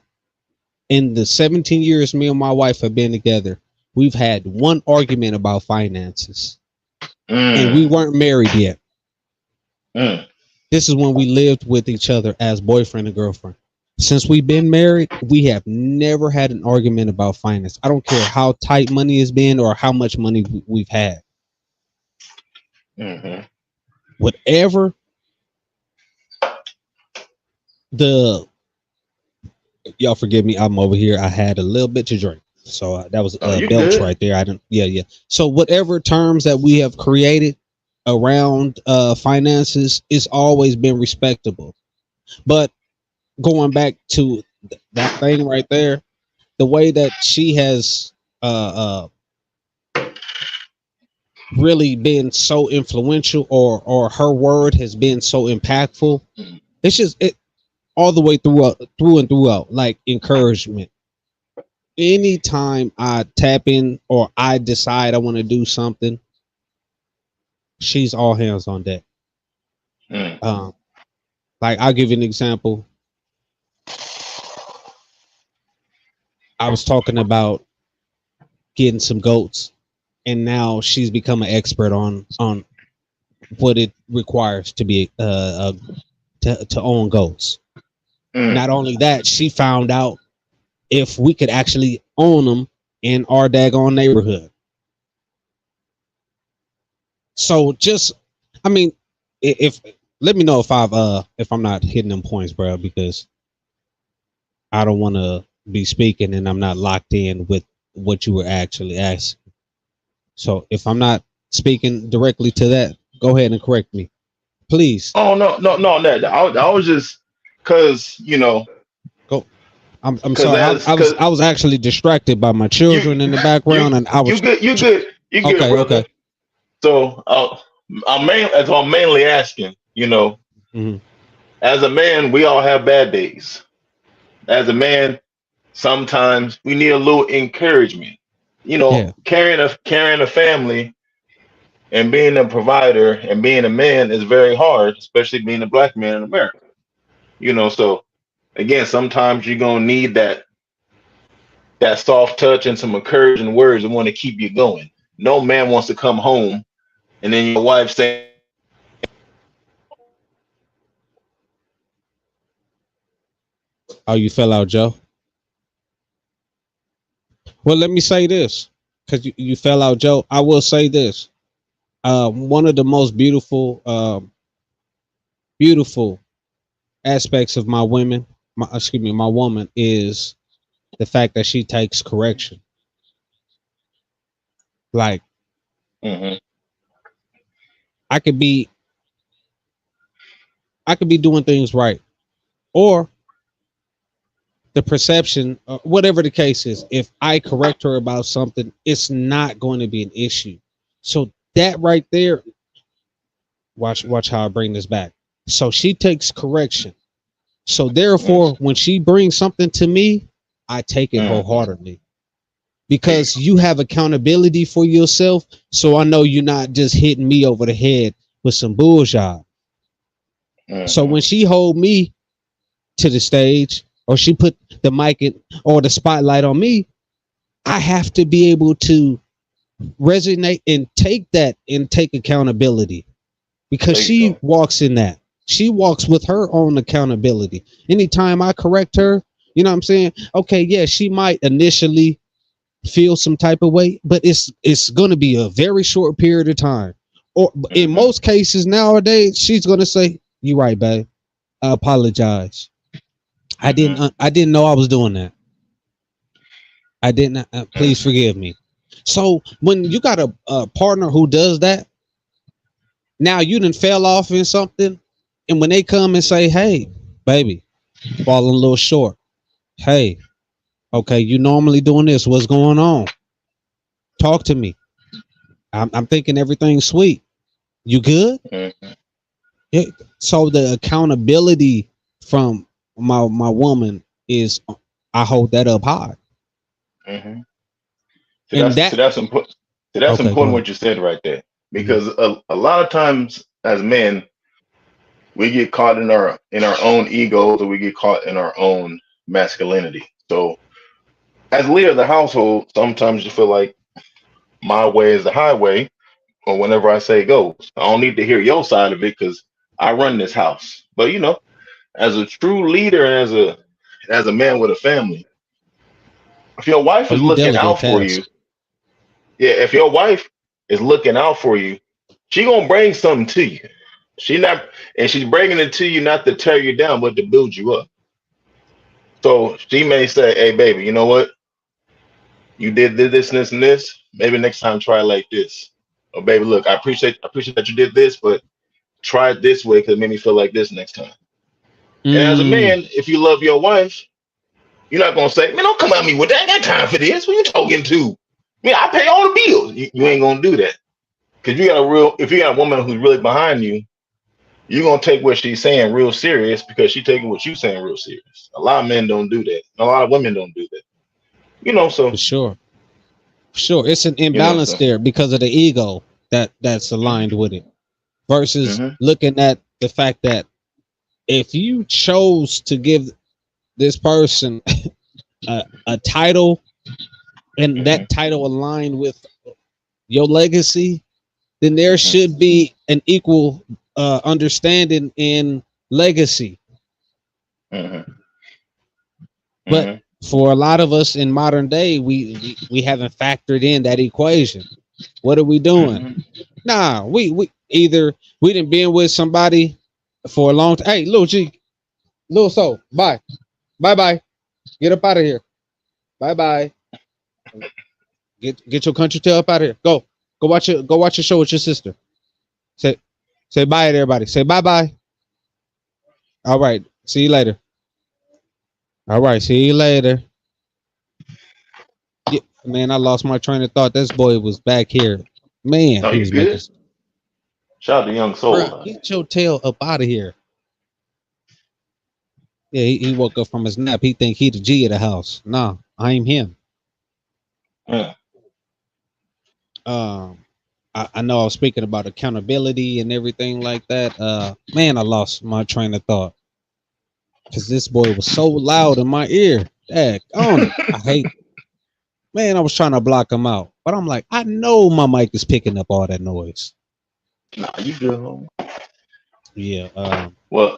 A: In the 17 years me and my wife have been together, we've had one argument about finances, and we
B: Mm,
A: weren't married yet.
B: mm,
A: This is when we lived with each other as boyfriend and girlfriend. Since we've been married, we have never had an argument about finance. I don't care how tight money has been or how much money we've had.
B: mm-hmm.
A: Whatever the y'all forgive me, I'm over here. I had a little bit to drink, so that was
B: Oh, you
A: belch
B: good?
A: right there. I didn't. Yeah, yeah. So whatever terms that we have created around finances, it's always been respectable. But going back to that thing right there, the way that she has really been so influential, or her word has been so impactful, it's just it all the way through and throughout, like encouragement. Anytime I tap in or I decide I want to do something, she's all hands on deck.
B: Mm,
A: um like, I'll give you an example. I was talking about getting some goats, and now she's become an expert on what it requires to be to own goats.
B: mm.
A: Not only that, she found out if we could actually own them in our daggone neighborhood. So just, I mean, if let me know if I'm not hitting them points, bro, because I don't want to be speaking and I'm not locked in with what you were actually asking. So if I'm not speaking directly to that, go ahead and correct me, please.
B: Oh no, no, no, no. I was just because
A: Go. I'm
B: because
A: sorry.
B: as
A: I was actually distracted by my
B: you
A: children in the
B: you
A: background, and I
B: you
A: was
B: good, you good,
A: okay. Okay.
B: brother. So I'm mainly asking.
A: Hmm.
B: As a man, we all have bad days. As a man, sometimes we need a little encouragement.
A: Yeah.
B: Carrying a family and being a provider and being a man is very hard, especially being a black man in America. So again, sometimes you're gonna need that soft touch and some encouraging words that want to keep you going. No man wants to come home and then your wife saying,
A: Oh, you fell out, Joe. Well, let me say this, because you fell out, Joe. I will say this. One of the most beautiful aspects of my women, my woman, is the fact that she takes correction. Like,
B: mm-hmm,
A: I could be, I could be doing things right, or the perception, whatever the case is. If I correct her about something, it's not going to be an issue. So that right there, watch how I bring this back. So she takes correction. So therefore, when she brings something to me, I take it
B: mm-hmm,
A: wholeheartedly, because you have accountability for yourself. So I know you're not just hitting me over the head with some bullshit. So
B: mm-hmm.
A: when she hold me to the stage, or she put the mic or the spotlight on me, I have to be able to resonate and take that and take accountability, because
B: Say
A: she
B: so.
A: walks in that. She walks with her own accountability. Anytime I correct her, you know what I'm saying? Okay, yeah, she might initially feel some type of way, but it's going to be a very short period of time. Or in most cases nowadays, she's going to say, "You right, babe. I apologize. I didn't know I was doing that. I didn't. Please forgive me." So when you got a partner who does that, now you done fell off in something, and when they come and say, "Hey, baby, falling a little short. Hey, okay, you normally doing this. What's going on? Talk to me. I'm thinking everything's sweet. You good?" So the accountability from my woman is, I hold that up high.
B: So
A: And
B: that's important. So that's
A: okay, go
B: important
A: ahead.
B: what you said right there, because a lot of times as men, we get caught in our own egos, or we get caught in our own masculinity. So as leader of the household, sometimes you feel like my way is the highway, or whenever I say goes. I don't need to hear your side of it because I run this house. But as a true leader, and as a man with a family, if your wife
A: Oh,
B: is
A: you
B: looking out
A: delegate
B: for you,
A: tasks.
B: yeah, if your wife is looking out for you, she gonna bring something to you. She's bringing it to you not to tear you down, but to build you up. So she may say, "Hey, baby, you know what? You did this, and this, and this. Maybe next time try it like this." Or, "Baby, look, I appreciate that you did this, but try it this way because it made me feel like this next time." And as a
A: Mm,
B: man, if you love your wife, you're not gonna say, "Man, don't come at me with that. I ain't got time for this. Who you talking to? Man, I pay all the bills." You ain't gonna do that. Because if you got a woman who's really behind you, you're gonna take what she's saying real serious, because she's taking what you're saying real serious. A lot of men don't do that. A lot of women don't do that.
A: for
B: So
A: sure. Sure, it's an
B: you know,
A: imbalance
B: so
A: there because of the ego that's aligned with it, versus
B: hmm
A: looking at the fact that if you chose to give this person a title, and
B: hmm
A: that title aligned with your legacy, then there
B: hmm
A: should be an equal understanding in legacy.
B: hmm
A: But
B: hmm
A: for a lot of us in modern day, we haven't factored in that equation. What are we doing?
B: hmm
A: Nah, we either we didn't been with somebody for a long time. Hey, little G, little soul, bye, bye, get up out of here, bye. Get your country tail up out of here. Go watch your show with your sister. Say say bye to everybody. Say bye. All right, see you later. All right, see you later. Yeah, man, I lost my train of thought. This boy was back here. Man,
B: No,
A: he
B: you
A: was making.
B: good. Shout out to Young
A: Bro,
B: Soul.
A: get your tail up out of here. Yeah, he woke up from his nap. He think he the G of the house. Nah, I'm him.
B: Yeah.
A: Um, I know I was speaking about accountability and everything like that. Man, I lost my train of thought because this boy was so loud in my ear. Dang on it. I hate. Man, I was trying to block him out, but I'm like, I know my mic is picking up all that noise.
B: Nah, you good, homie.
A: Yeah.
B: Well,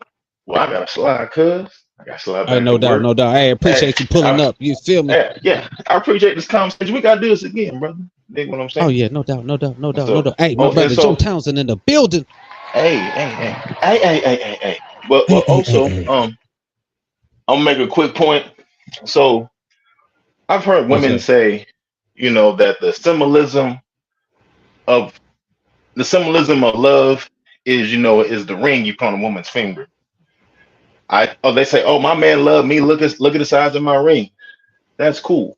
B: I got to slide, cuz. I got to slide back to
A: No doubt,
B: work.
A: no doubt. Hey,
B: Hey,
A: appreciate you pulling up. You feel me?
B: yeah, I appreciate this conversation. We got to do this again, brother. Dig what I'm
A: Oh
B: saying?
A: yeah, no doubt, no doubt, no
B: And
A: doubt, no
B: so,
A: doubt. Hey, my
B: oh, and
A: brother Joe
B: so,
A: Townsend in the building.
B: hey. But
A: Hey, hey, hey,
B: also,
A: hey.
B: I'll make a quick point. So, I've heard
A: What's
B: women
A: up?
B: say, that of the symbolism of love is the ring you put on a woman's finger. They say, "Oh, my man loved me. Look at the size of my ring." That's cool.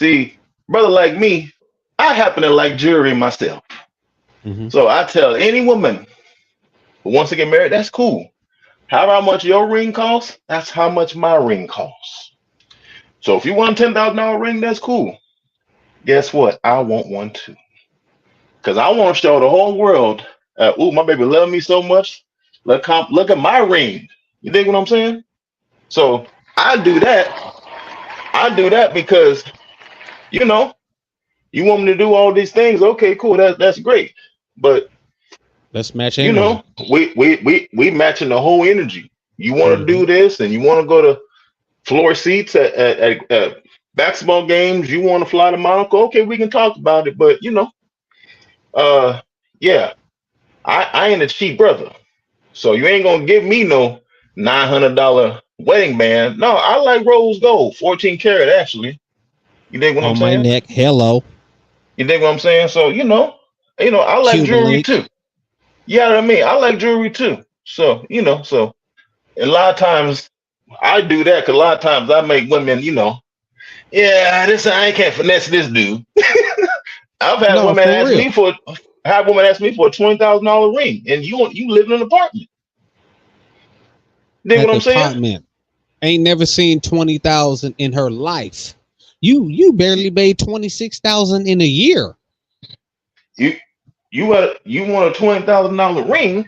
B: See, brother like me, I happen to like jewelry myself.
A: Mm-hmm.
B: So I tell any woman who wants to get married, that's cool. However much your ring costs, that's how much my ring costs. So if you want a $10,000 ring, that's cool. Guess what? I want one too. Because I want to show the whole world, ooh, my baby love me so much. Look at my ring. You dig what I'm saying? So I do that. I do that because, you know, you want me to do all these things. Okay, cool. That's great. But
A: Let's match energy.
B: we matching the whole energy. You want to
A: Mm-hmm.
B: do this, and you want to go to floor seats at basketball games. You want to fly to Monaco? Okay, we can talk about it. But uh, yeah, I ain't a cheap brother, so you ain't gonna give me no $900 wedding band. No, I like rose gold, 14 karat actually. You dig what I'm
A: On my
B: saying?
A: neck. Hello.
B: You dig what I'm saying? So I like
A: Cuban
B: jewelry
A: link.
B: too. Yeah, I mean, I like jewelry too. So so a lot of times I do that because a lot of times I make women, yeah, this I can't finesse this dude. I've had
A: No,
B: women
A: for
B: ask
A: real.
B: me for have women ask me for a $20,000 ring, and you live in an apartment. Dig
A: At
B: what
A: the
B: I'm saying?
A: apartment. Ain't never seen 20,000 in her life. You barely made 26,000 in a year.
B: You you want a $20,000 ring?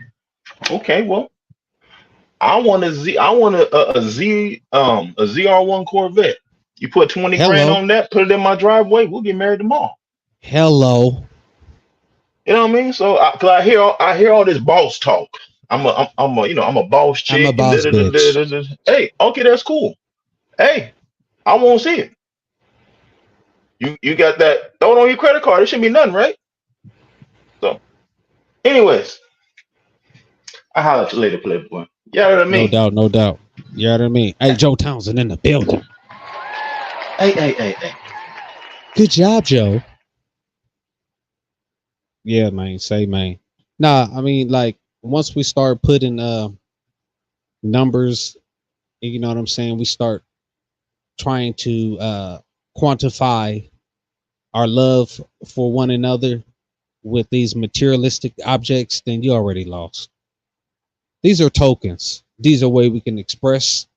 B: Okay, well, I want a ZR1 Corvette. You put 20 grand
A: Hello.
B: on that, put it in my driveway, we'll get married tomorrow.
A: Hello.
B: You know what I mean? So, cause I hear all this boss talk. I'm a boss
A: I'm a
B: chick and
A: boss bitch.
B: Hey, okay, that's cool. Hey, I won't see it. You got that? Throw it on your credit card. It shouldn't be nothing, right? So, anyways, I holler at you later, Playboy. You know what I
A: No
B: mean?
A: doubt, no doubt. You know what I mean? Hey, Joe Townsend in the building.
B: Hey.
A: Good job, Joe. Yeah, man. Say, man. Nah, I mean, like, once we start putting numbers, you know what I'm saying? We start trying to quantify our love for one another with these materialistic objects, then you already lost. These are tokens. These are ways we can express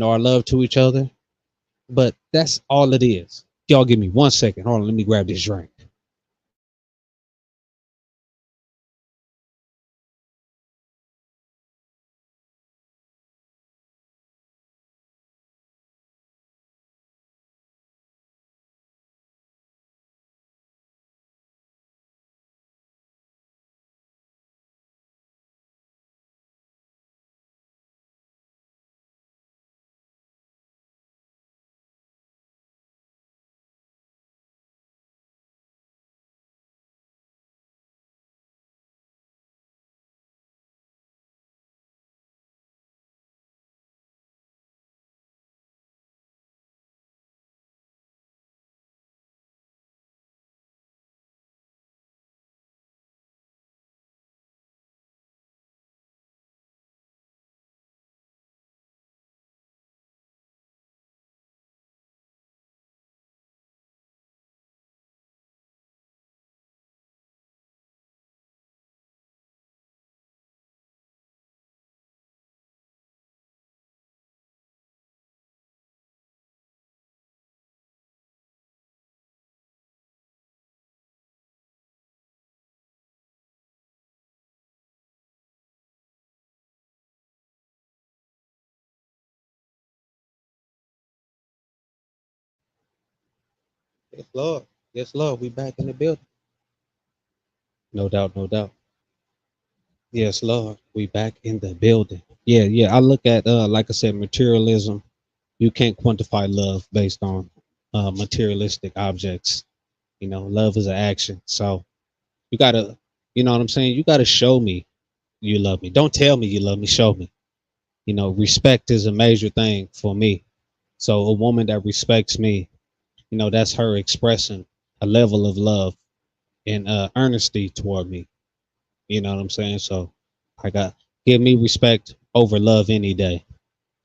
A: our love to each other, but that's all it is. Y'all give me 1 second. Hold on, let me grab this drink. Yes, Lord. Yes, Lord. We back in the building. No doubt, no doubt. Yes, Lord. We back in the building. Yeah, yeah. I look at like I said, materialism. You can't quantify love based on materialistic objects. You know, love is an action. So you gotta, you know what I'm saying? You gotta show me you love me. Don't tell me you love me, show me. You know, respect is a major thing for me. So a woman that respects me, you know, that's her expressing a level of love and earnesty toward me. You know what I'm saying? So I got give me respect over love any day.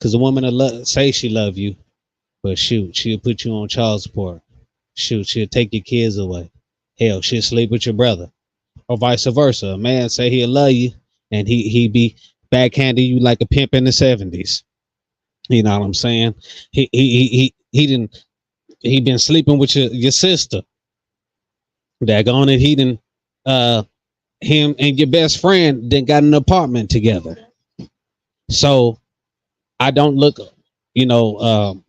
A: Cause a woman that say she love you, but shoot, she'll put you on child support. Shoot, she'll take your kids away. Hell, she'll sleep with your brother, or vice versa. A man say he'll love you, and he be backhanding you like a pimp in the '70s. You know what I'm saying? He didn't he been sleeping with your sister. Daggone it, he didn't him and your best friend then got an apartment together. So I don't look, you know,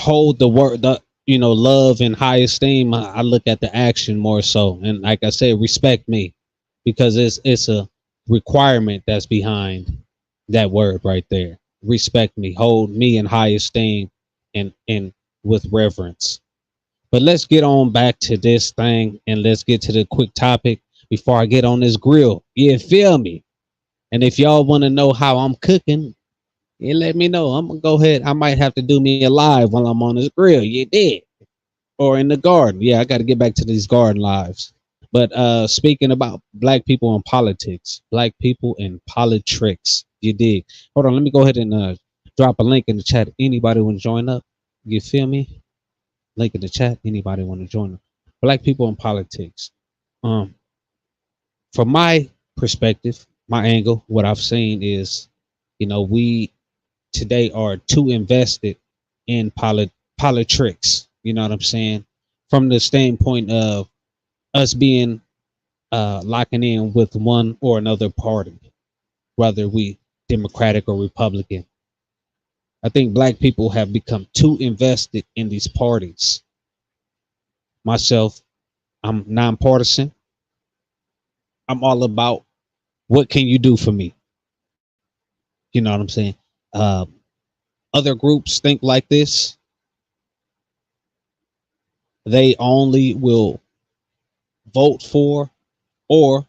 A: hold the word, love in high esteem. I look at the action more so, and like I said, respect me, because it's a requirement that's behind that word right there. Respect me, hold me in high esteem, and with reverence. But let's get on back to this thing and let's get to the quick topic before I get on this grill. You feel me? And if y'all want to know how I'm cooking, you let me know. I'm gonna go ahead. I might have to do me a live while I'm on this grill. You did. Or in the garden. Yeah, I got to get back to these garden lives. But speaking about black people in politics, black people in politics, you dig? Hold on, let me go ahead and drop a link in the chat. Anybody want to join up? You feel me? Link in the chat. Anybody want to join up? Black people in politics. Um, from my perspective, my angle, what I've seen is, we today are too invested in politics. You know what I'm saying? From the standpoint of us being locking in with one or another party, whether we Democratic or Republican. I think black people have become too invested in these parties. Myself, I'm nonpartisan. I'm all about what can you do for me? You know what I'm saying? Uh, Other groups think like this. They only will vote for or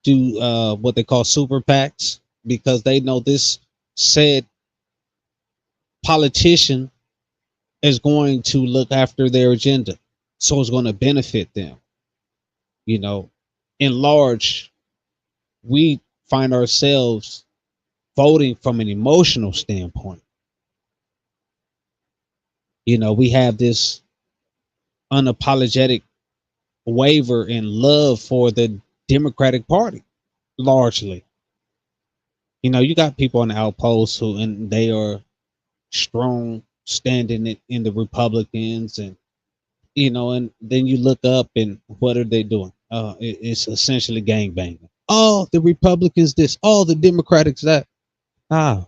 A: do what they call super PACs because they know this said politician is going to look after their agenda. So it's going to benefit them. You know, in large, we find ourselves voting from an emotional standpoint. We have this unapologetic waiver and love for the Democratic Party, largely. You got people on the outposts who, and they are strong standing in the Republicans, and then you look up and what are they doing? It's essentially gangbanging. Oh, the Republicans this, oh, the Democrats that. Ah,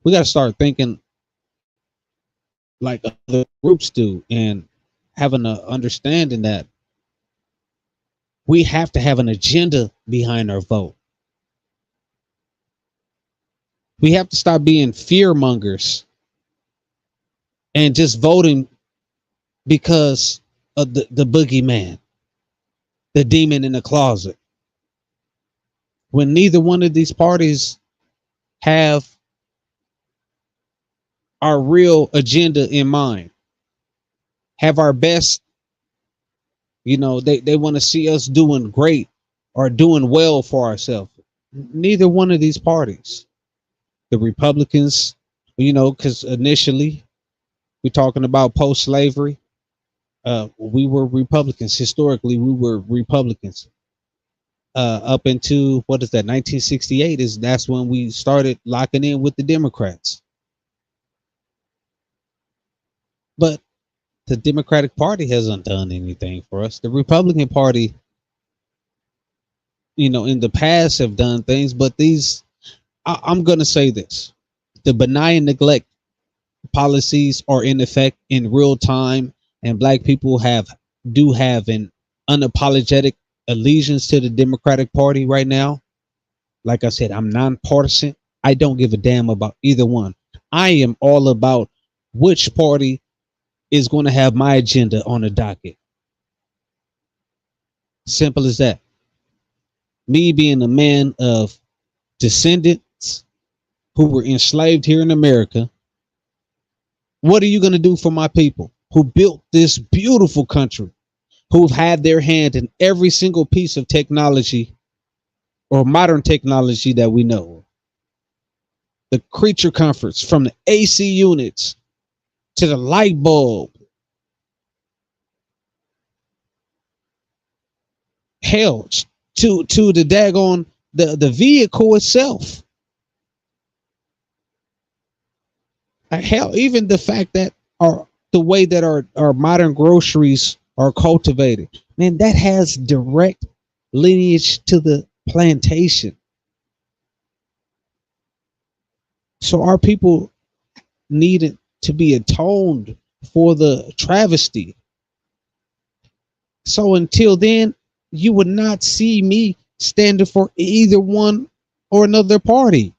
A: we got to start thinking like other groups do and having an understanding that we have to have an agenda behind our vote. We have to stop being fear mongers and just voting because of the boogeyman, the demon in the closet. When neither one of these parties have our real agenda in mind, have our best, they want to see us doing great or doing well for ourselves. Neither one of these parties, the Republicans, because initially we're talking about post-slavery. We were Republicans. Historically, we were Republicans. Up into what is that? 1968 that's when we started locking in with the Democrats. But the Democratic Party hasn't done anything for us. The Republican Party, in the past have done things, but I'm going to say this: the benign neglect policies are in effect in real time, and black people do have an unapologetic allegiance to the Democratic Party right now. Like I said, I'm nonpartisan. I don't give a damn about either one. I am all about which party is going to have my agenda on the docket. Simple as that. Me being a man of descendants who were enslaved here in America, what are you going to do for my people who built this beautiful country, who've had their hand in every single piece of technology or modern technology that we know? The creature comforts from the AC units to the light bulb. Hell, to the daggone the vehicle itself. Hell, even the fact that the way that our modern groceries are cultivated, man, that has direct lineage to the plantation. So our people needed to be atoned for the travesty. So until then, you would not see me standing for either one or another party.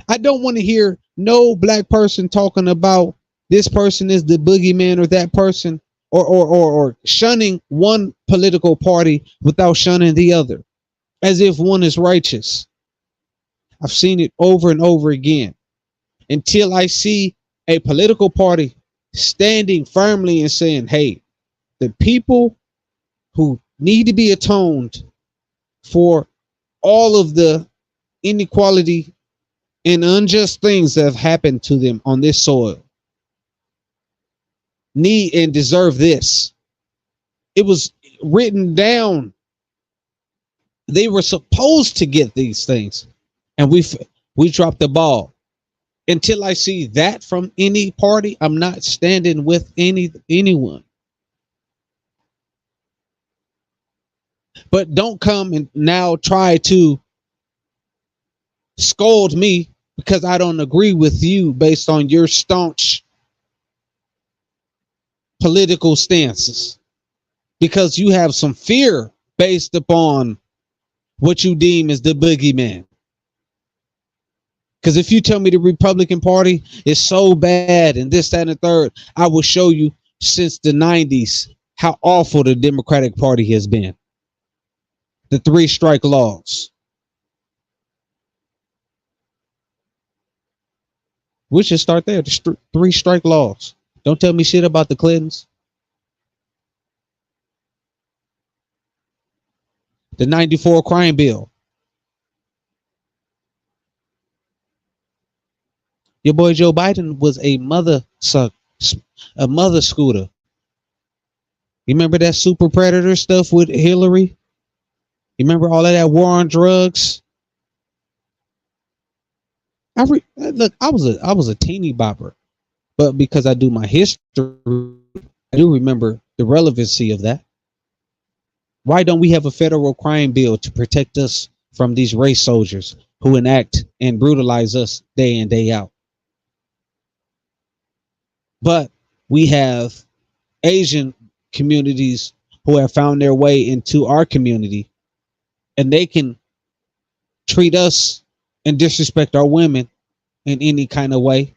A: I don't want to hear No black person talking about this person is the boogeyman or that person, or shunning one political party without shunning the other, as if one is righteous. I've seen it over and over again until I see a political party standing firmly and saying, hey, the people who need to be atoned for all of the inequality and unjust things that have happened to them on this soil need and deserve this. It was written down. They were supposed to get these things, and we dropped the ball. Until I see that from any party, I'm not standing with anyone. But don't come and now try to scold me because I don't agree with you based on your staunch political stances, because you have some fear based upon what you deem as the boogeyman. Because if you tell me the Republican Party is so bad and this, that, and the third, I will show you since the 90s how awful the Democratic Party has been. The 3 strike laws. We should start there. The 3 strike laws. Don't tell me shit about the Clintons. The 94 crime bill. Your boy Joe Biden was a mother scooter. You remember that super predator stuff with Hillary? You remember all of that war on drugs? Look, I was a teeny bopper, but because I do my history, I do remember the relevancy of that. Why don't we have a federal crime bill to protect us from these race soldiers who enact and brutalize us day in, day out? But we have Asian communities who have found their way into our community, and they can treat us and disrespect our women in any kind of way.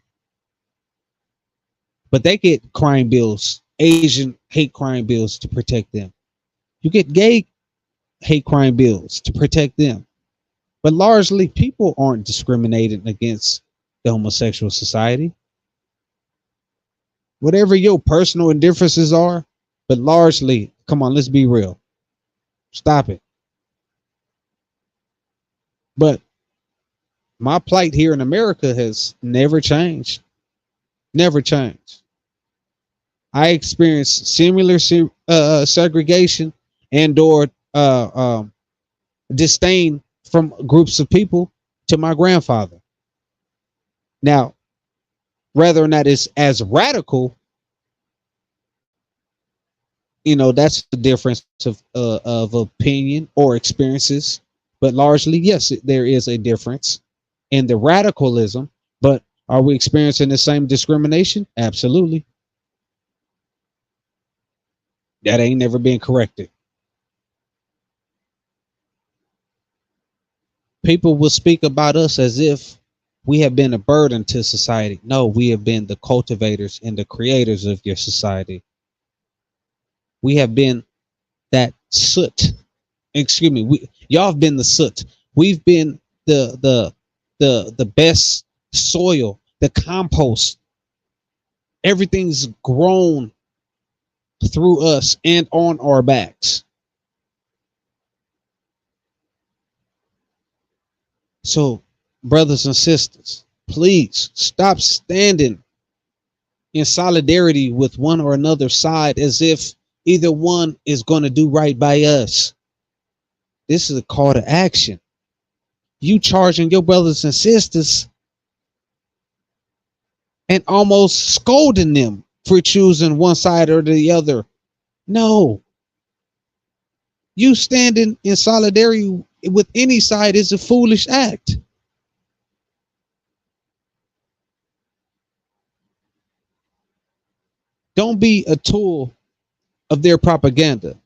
A: But they get crime bills, Asian hate crime bills to protect them. You get gay hate crime bills to protect them. But largely, people aren't discriminated against the homosexual society. Whatever your personal indifferences are, but largely, come on, let's be real. Stop it. But my plight here in America has never changed. Never changed. I experienced similar segregation and or disdain from groups of people to my grandfather. Now, whether or not it's as radical, that's the difference of opinion or experiences. But largely, yes, there is a difference in the radicalism. But are we experiencing the same discrimination? Absolutely. That ain't never been corrected. People will speak about us as if we have been a burden to society. No, we have been the cultivators and the creators of your society. We have been that soot. Excuse me. Y'all have been the soot. We've been the best soil, the compost. Everything's grown through us and on our backs. So, brothers and sisters, please stop standing in solidarity with one or another side as if either one is going to do right by us. This is a call to action. You charging your brothers and sisters and almost scolding them for choosing one side or the other. No. You standing in solidarity with any side is a foolish act. Don't be a tool of their propaganda.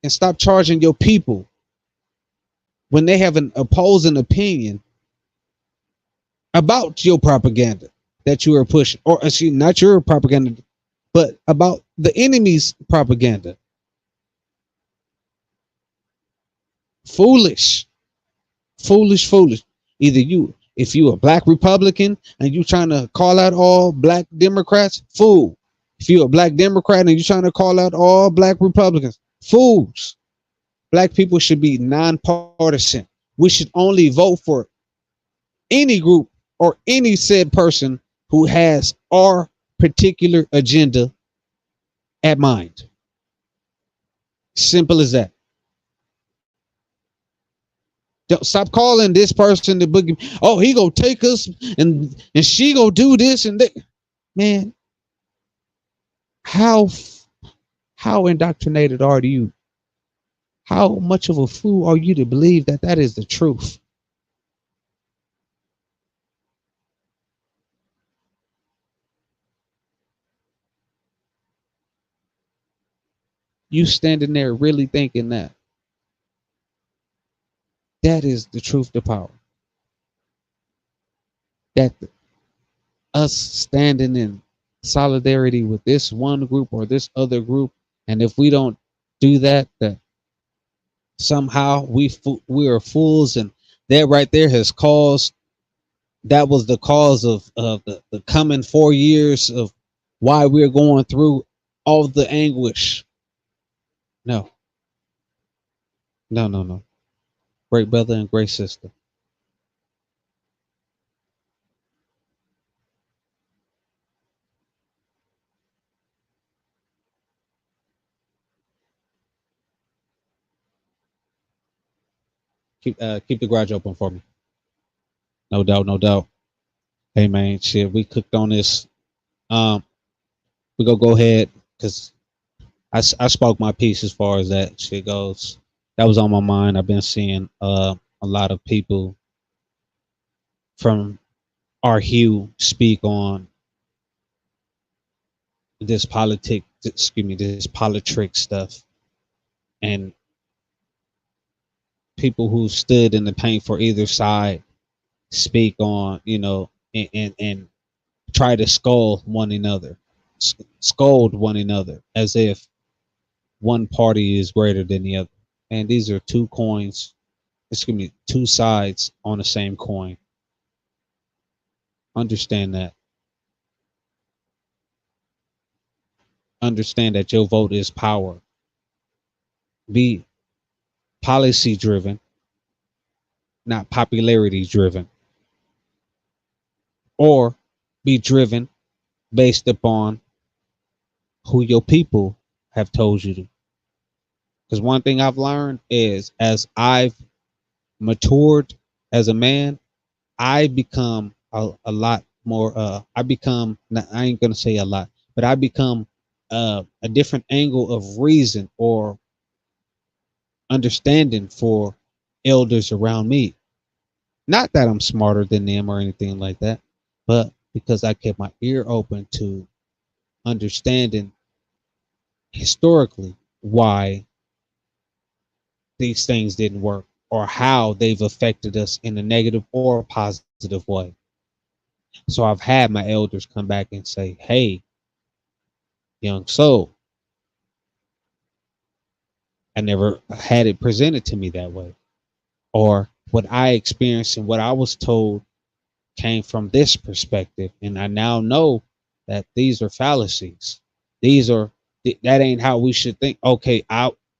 A: And stop charging your people when they have an opposing opinion about your propaganda that you are pushing, or excuse, not your propaganda, but about the enemy's propaganda. Foolish, foolish, foolish. Either you, if you a black Republican and you trying to call out all black Democrats, fool. If you a black Democrat and you trying to call out all black Republicans, fools. Black people should be nonpartisan. We should only vote for any group or any said person who has our particular agenda at mind. Simple as that. Don't stop calling this person the boogie. Oh, he gonna take us and she gonna do this and that. Man, how how indoctrinated are you? How much of a fool are you to believe that that is the truth? You standing there really thinking that that is the truth to power? That us standing in solidarity with this one group or this other group, and if we don't do that, that somehow we are fools, and that right there has caused, that was the cause of the coming 4 years of why we're going through all the anguish. No, no, no, no. Great brother and great sister. Keep the garage open for me. No doubt, no doubt. Hey man, shit, we cooked on this. Um, we go ahead because I spoke my piece as far as that shit goes. That was on my mind. I've been seeing a lot of people from our hue speak on this politrick stuff, and people who stood in the paint for either side speak on, and try to scold one another as if one party is greater than the other. And these are two coins, two sides on the same coin. Understand that. Understand that your vote is power. Be policy driven, not popularity driven, or be driven based upon who your people have told you to. Because one thing I've learned is as I've matured as a man, I become a lot more. I become, I ain't going to say a lot, but I become a different angle of reason or understanding for elders around me. Not that I'm smarter than them or anything like that, but because I kept my ear open to understanding historically why these things didn't work or how they've affected us in a negative or positive way. So I've had my elders come back and say, hey, young soul, I never had it presented to me that way. Or what I experienced and what I was told came from this perspective. And I now know that these are fallacies. These are, that ain't how we should think. Okay,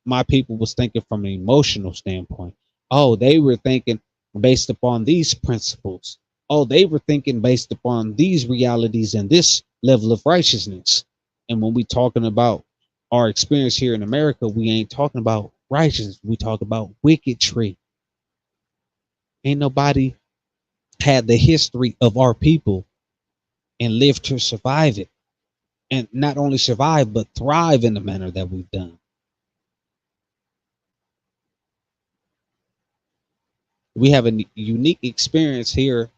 A: my people was thinking from an emotional standpoint. Oh, they were thinking based upon these principles. Oh, they were thinking based upon these realities and this level of righteousness. And when we talking about our experience here in America, we ain't talking about righteousness. We talk about wicketry. Ain't nobody had the history of our people and lived to survive it. And not only survive, but thrive in the manner that we've done. We have a unique experience here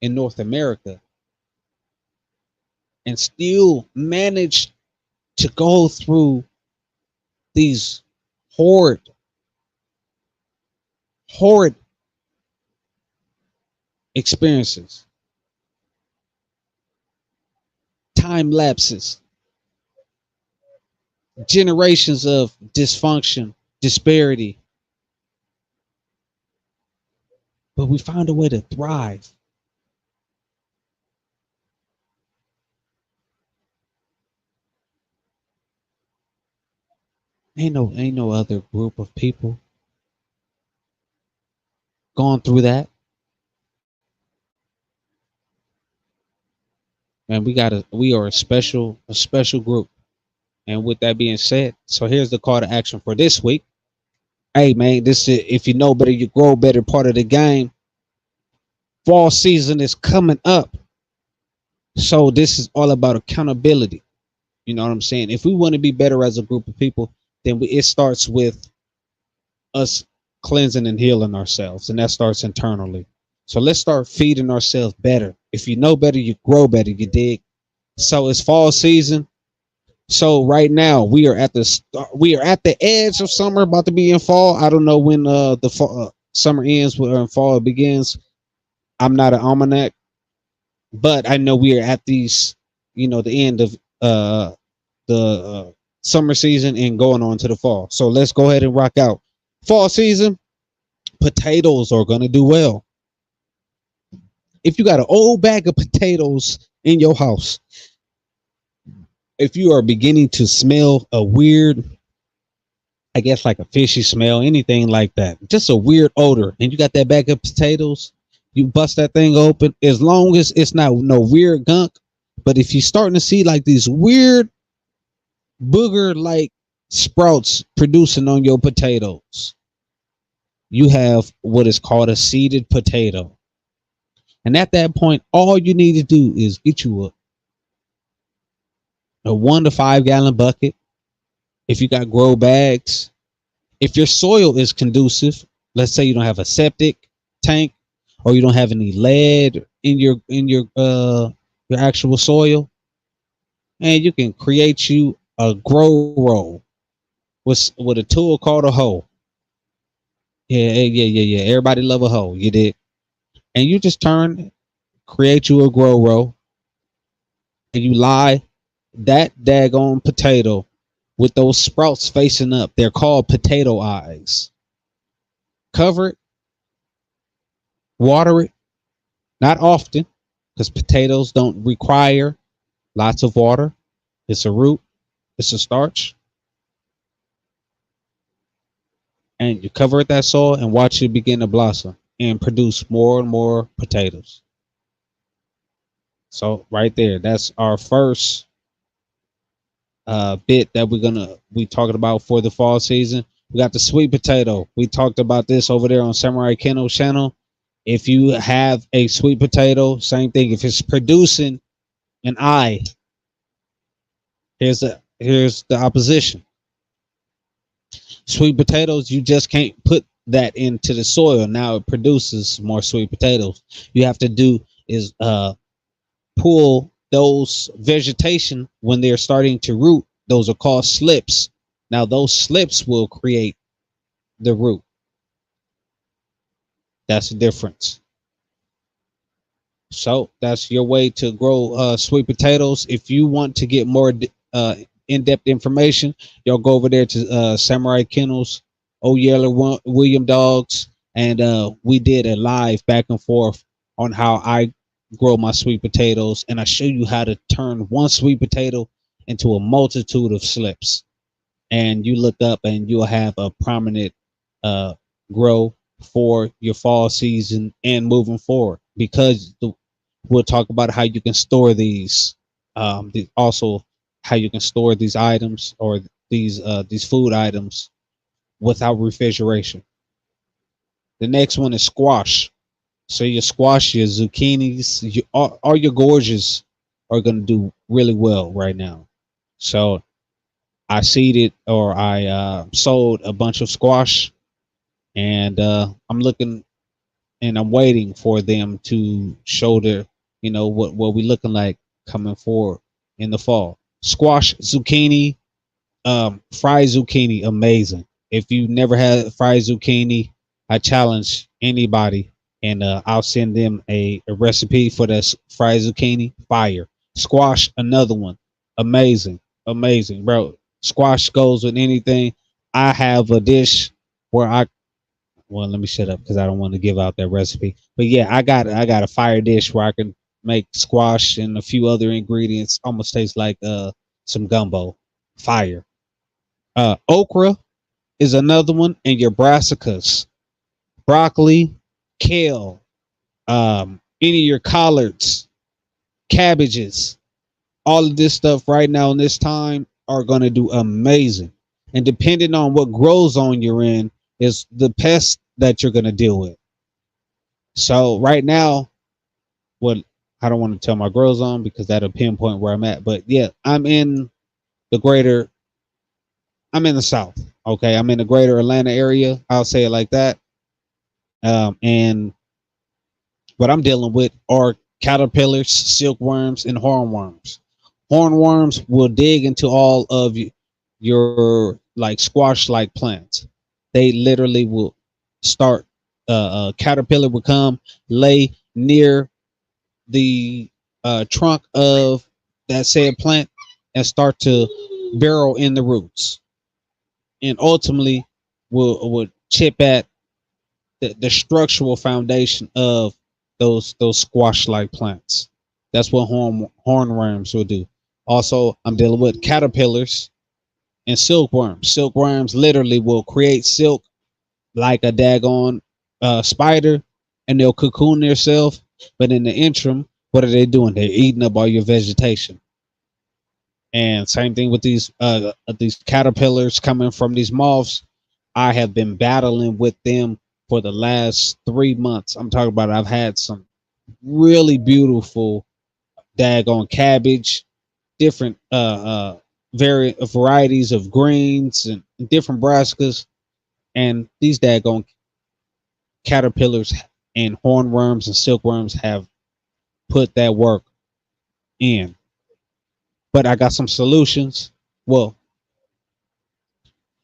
A: in North America and still manage to go through these horrid, horrid experiences. time lapses, generations of dysfunction, disparity, but we found a way to thrive. Ain't no other group of people going through that. And we are a special group. And with that being said, so here's the call to action for this week. Hey man, this is if you know better, you grow better part of the game. Fall season is coming up. So this is all about accountability. You know what I'm saying? If we want to be better as a group of people, then it starts with us cleansing and healing ourselves, and that starts internally. So let's start feeding ourselves better. If you know better, you grow better. You dig? So it's fall season. So right now we are at the edge of summer, about to be in fall. I don't know when the fall, summer ends when fall begins. I'm not an almanac, but I know we are at the end of the summer season and going on to the fall. So let's go ahead and rock out. Fall season, potatoes are gonna do well. If you got an old bag of potatoes in your house, if you are beginning to smell a weird, I guess like a fishy smell, anything like that, just a weird odor, and you got that bag of potatoes, you bust that thing open, as long as it's not no weird gunk. But if you're starting to see like these weird booger like sprouts producing on your potatoes, you have what is called a seeded potato. And at that point, all you need to do is get you a 1 to 5 gallon bucket. If you got grow bags, if your soil is conducive, let's say you don't have a septic tank or you don't have any lead in your actual soil, and you can create you a grow roll with a tool called a hoe. Yeah. Everybody love a hoe. You did. And you just create you a grow row, and you lie that daggone potato with those sprouts facing up. They're called potato eyes. Cover it, water it, not often, because potatoes don't require lots of water. It's a root, it's a starch. And you cover it that soil and watch it begin to blossom and produce more and more potatoes. So right there, that's our first bit that we talking about for the fall season. We got the sweet potato. We talked about this over there on Samurai Keno's channel. If you have a sweet potato, same thing. If it's producing an eye, here's the opposition. Sweet potatoes, you just can't put that into the soil. Now it produces more sweet potatoes. You have to do is pull those vegetation when they're starting to root. Those are called slips. Now those slips will create the root. That's the difference. So that's your way to grow sweet potatoes. If you want to get more in-depth information, y'all go over there to Samurai Kennels, Oh Yeller William Dogs, and we did a live back and forth on how I grow my sweet potatoes, and I show you how to turn one sweet potato into a multitude of slips. And you look up and you'll have a prominent grow for your fall season and moving forward, because we'll talk about how you can store these, also how you can store these items or these food items without refrigeration. The next one is squash. So your squash, your zucchinis, all your gorges are going to do really well right now. So I seeded or I sold a bunch of squash, and I'm looking and I'm waiting for them to show their, what we looking like coming forward in the fall. Squash, zucchini, fried zucchini, amazing. If you never had fried zucchini, I challenge anybody, and I'll send them a recipe for this fried zucchini. Fire. Squash, another one. Amazing. Amazing, bro. Squash goes with anything. I have a dish where I well, let me shut up because I don't want to give out that recipe. But yeah, I got a fire dish where I can make squash and a few other ingredients. Almost tastes like some gumbo. Fire. Okra is another one, and your brassicas, broccoli, kale, any of your collards, cabbages, all of this stuff right now in this time are going to do amazing. And depending on what grow zone you're in, is the pest that you're going to deal with. So right now, what I don't want to tell my grow zone because that'll pinpoint where I'm at. But yeah, the greater, I'm in the South. Okay. I'm in the greater Atlanta area. I'll say it like that. And what I'm dealing with are caterpillars, silkworms, and hornworms. Hornworms will dig into all of your like squash like plants. They literally will start. A caterpillar will come, lay near the trunk of that said plant, and start to burrow in the roots, and ultimately will chip at the structural foundation of those squash like plants. That's what hornworms will do. Also, I'm dealing with caterpillars and silkworms. Silkworms literally will create silk like a daggone spider, and they'll cocoon themselves. But in the interim, what are they doing? They're eating up all your vegetation. And same thing with these caterpillars coming from these moths. I have been battling with them for the last 3 months. I'm talking about I've had some really beautiful daggone cabbage, different varieties of greens and different brassicas, and these daggone caterpillars and hornworms and silkworms have put that work in. But I got some solutions. Well,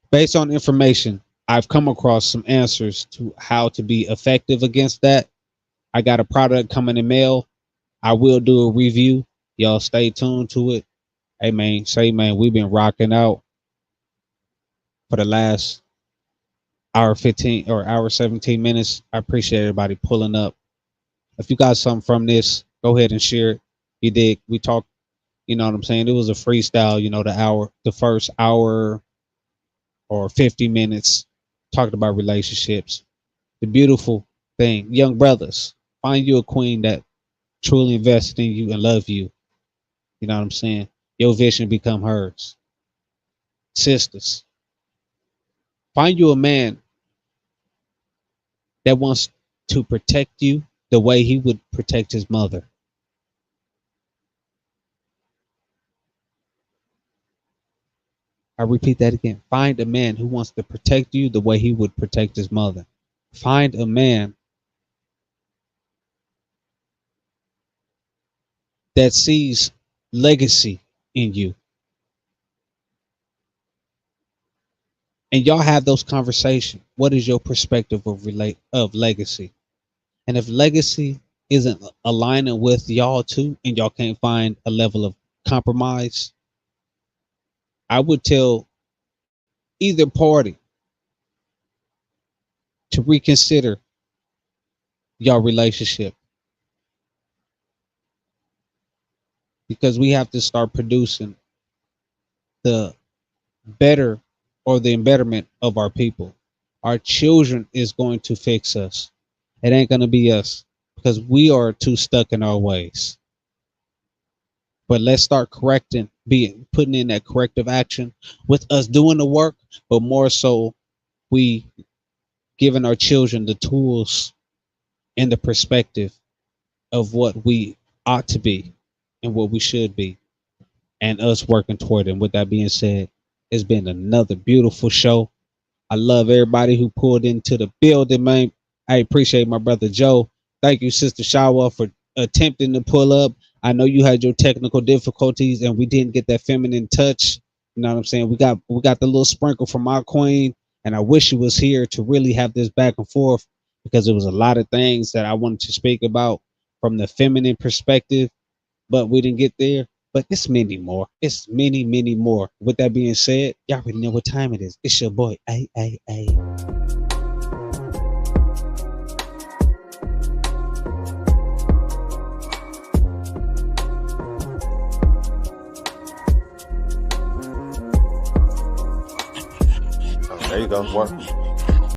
A: based on information, I've come across some answers to how to be effective against that. I got a product coming in mail. I will do a review. Y'all stay tuned to it. Hey man, say man, we've been rocking out for the last hour 15 or hour 17 minutes. I appreciate everybody pulling up. If you got something from this, go ahead and share it. You did. We talked, you know what I'm saying? It was a freestyle, the first hour or 50 minutes talked about relationships. The beautiful thing, young brothers, find you a queen that truly invested in you and love you. You know what I'm saying? Your vision become hers. Sisters, find you a man that wants to protect you the way he would protect his mother. I repeat that again. Find a man who wants to protect you the way he would protect his mother. Find a man that sees legacy in you. And y'all have those conversations. What is your perspective of legacy? And if legacy isn't aligning with y'all too, and y'all can't find a level of compromise, I would tell either party to reconsider your relationship, because we have to start producing the better or the betterment of our people. Our children is going to fix us. It ain't going to be us because we are too stuck in our ways. But let's start correcting, putting in that corrective action with us doing the work, but more so we giving our children the tools and the perspective of what we ought to be and what we should be, and us working toward it. And with that being said, it's been another beautiful show. I love everybody who pulled into the building, man. I appreciate my brother Joe. Thank you, Sister Shawa, for attempting to pull up. I know you had your technical difficulties and we didn't get that feminine touch. You know what I'm saying? We got the little sprinkle from my queen, and I wish she was here to really have this back and forth, because there was a lot of things that I wanted to speak about from the feminine perspective. but we didn't get there. But it's many more. It's many, many more. With that being said, y'all already know what time it is. It's your boy, A.
D: Oh, there you go. Work.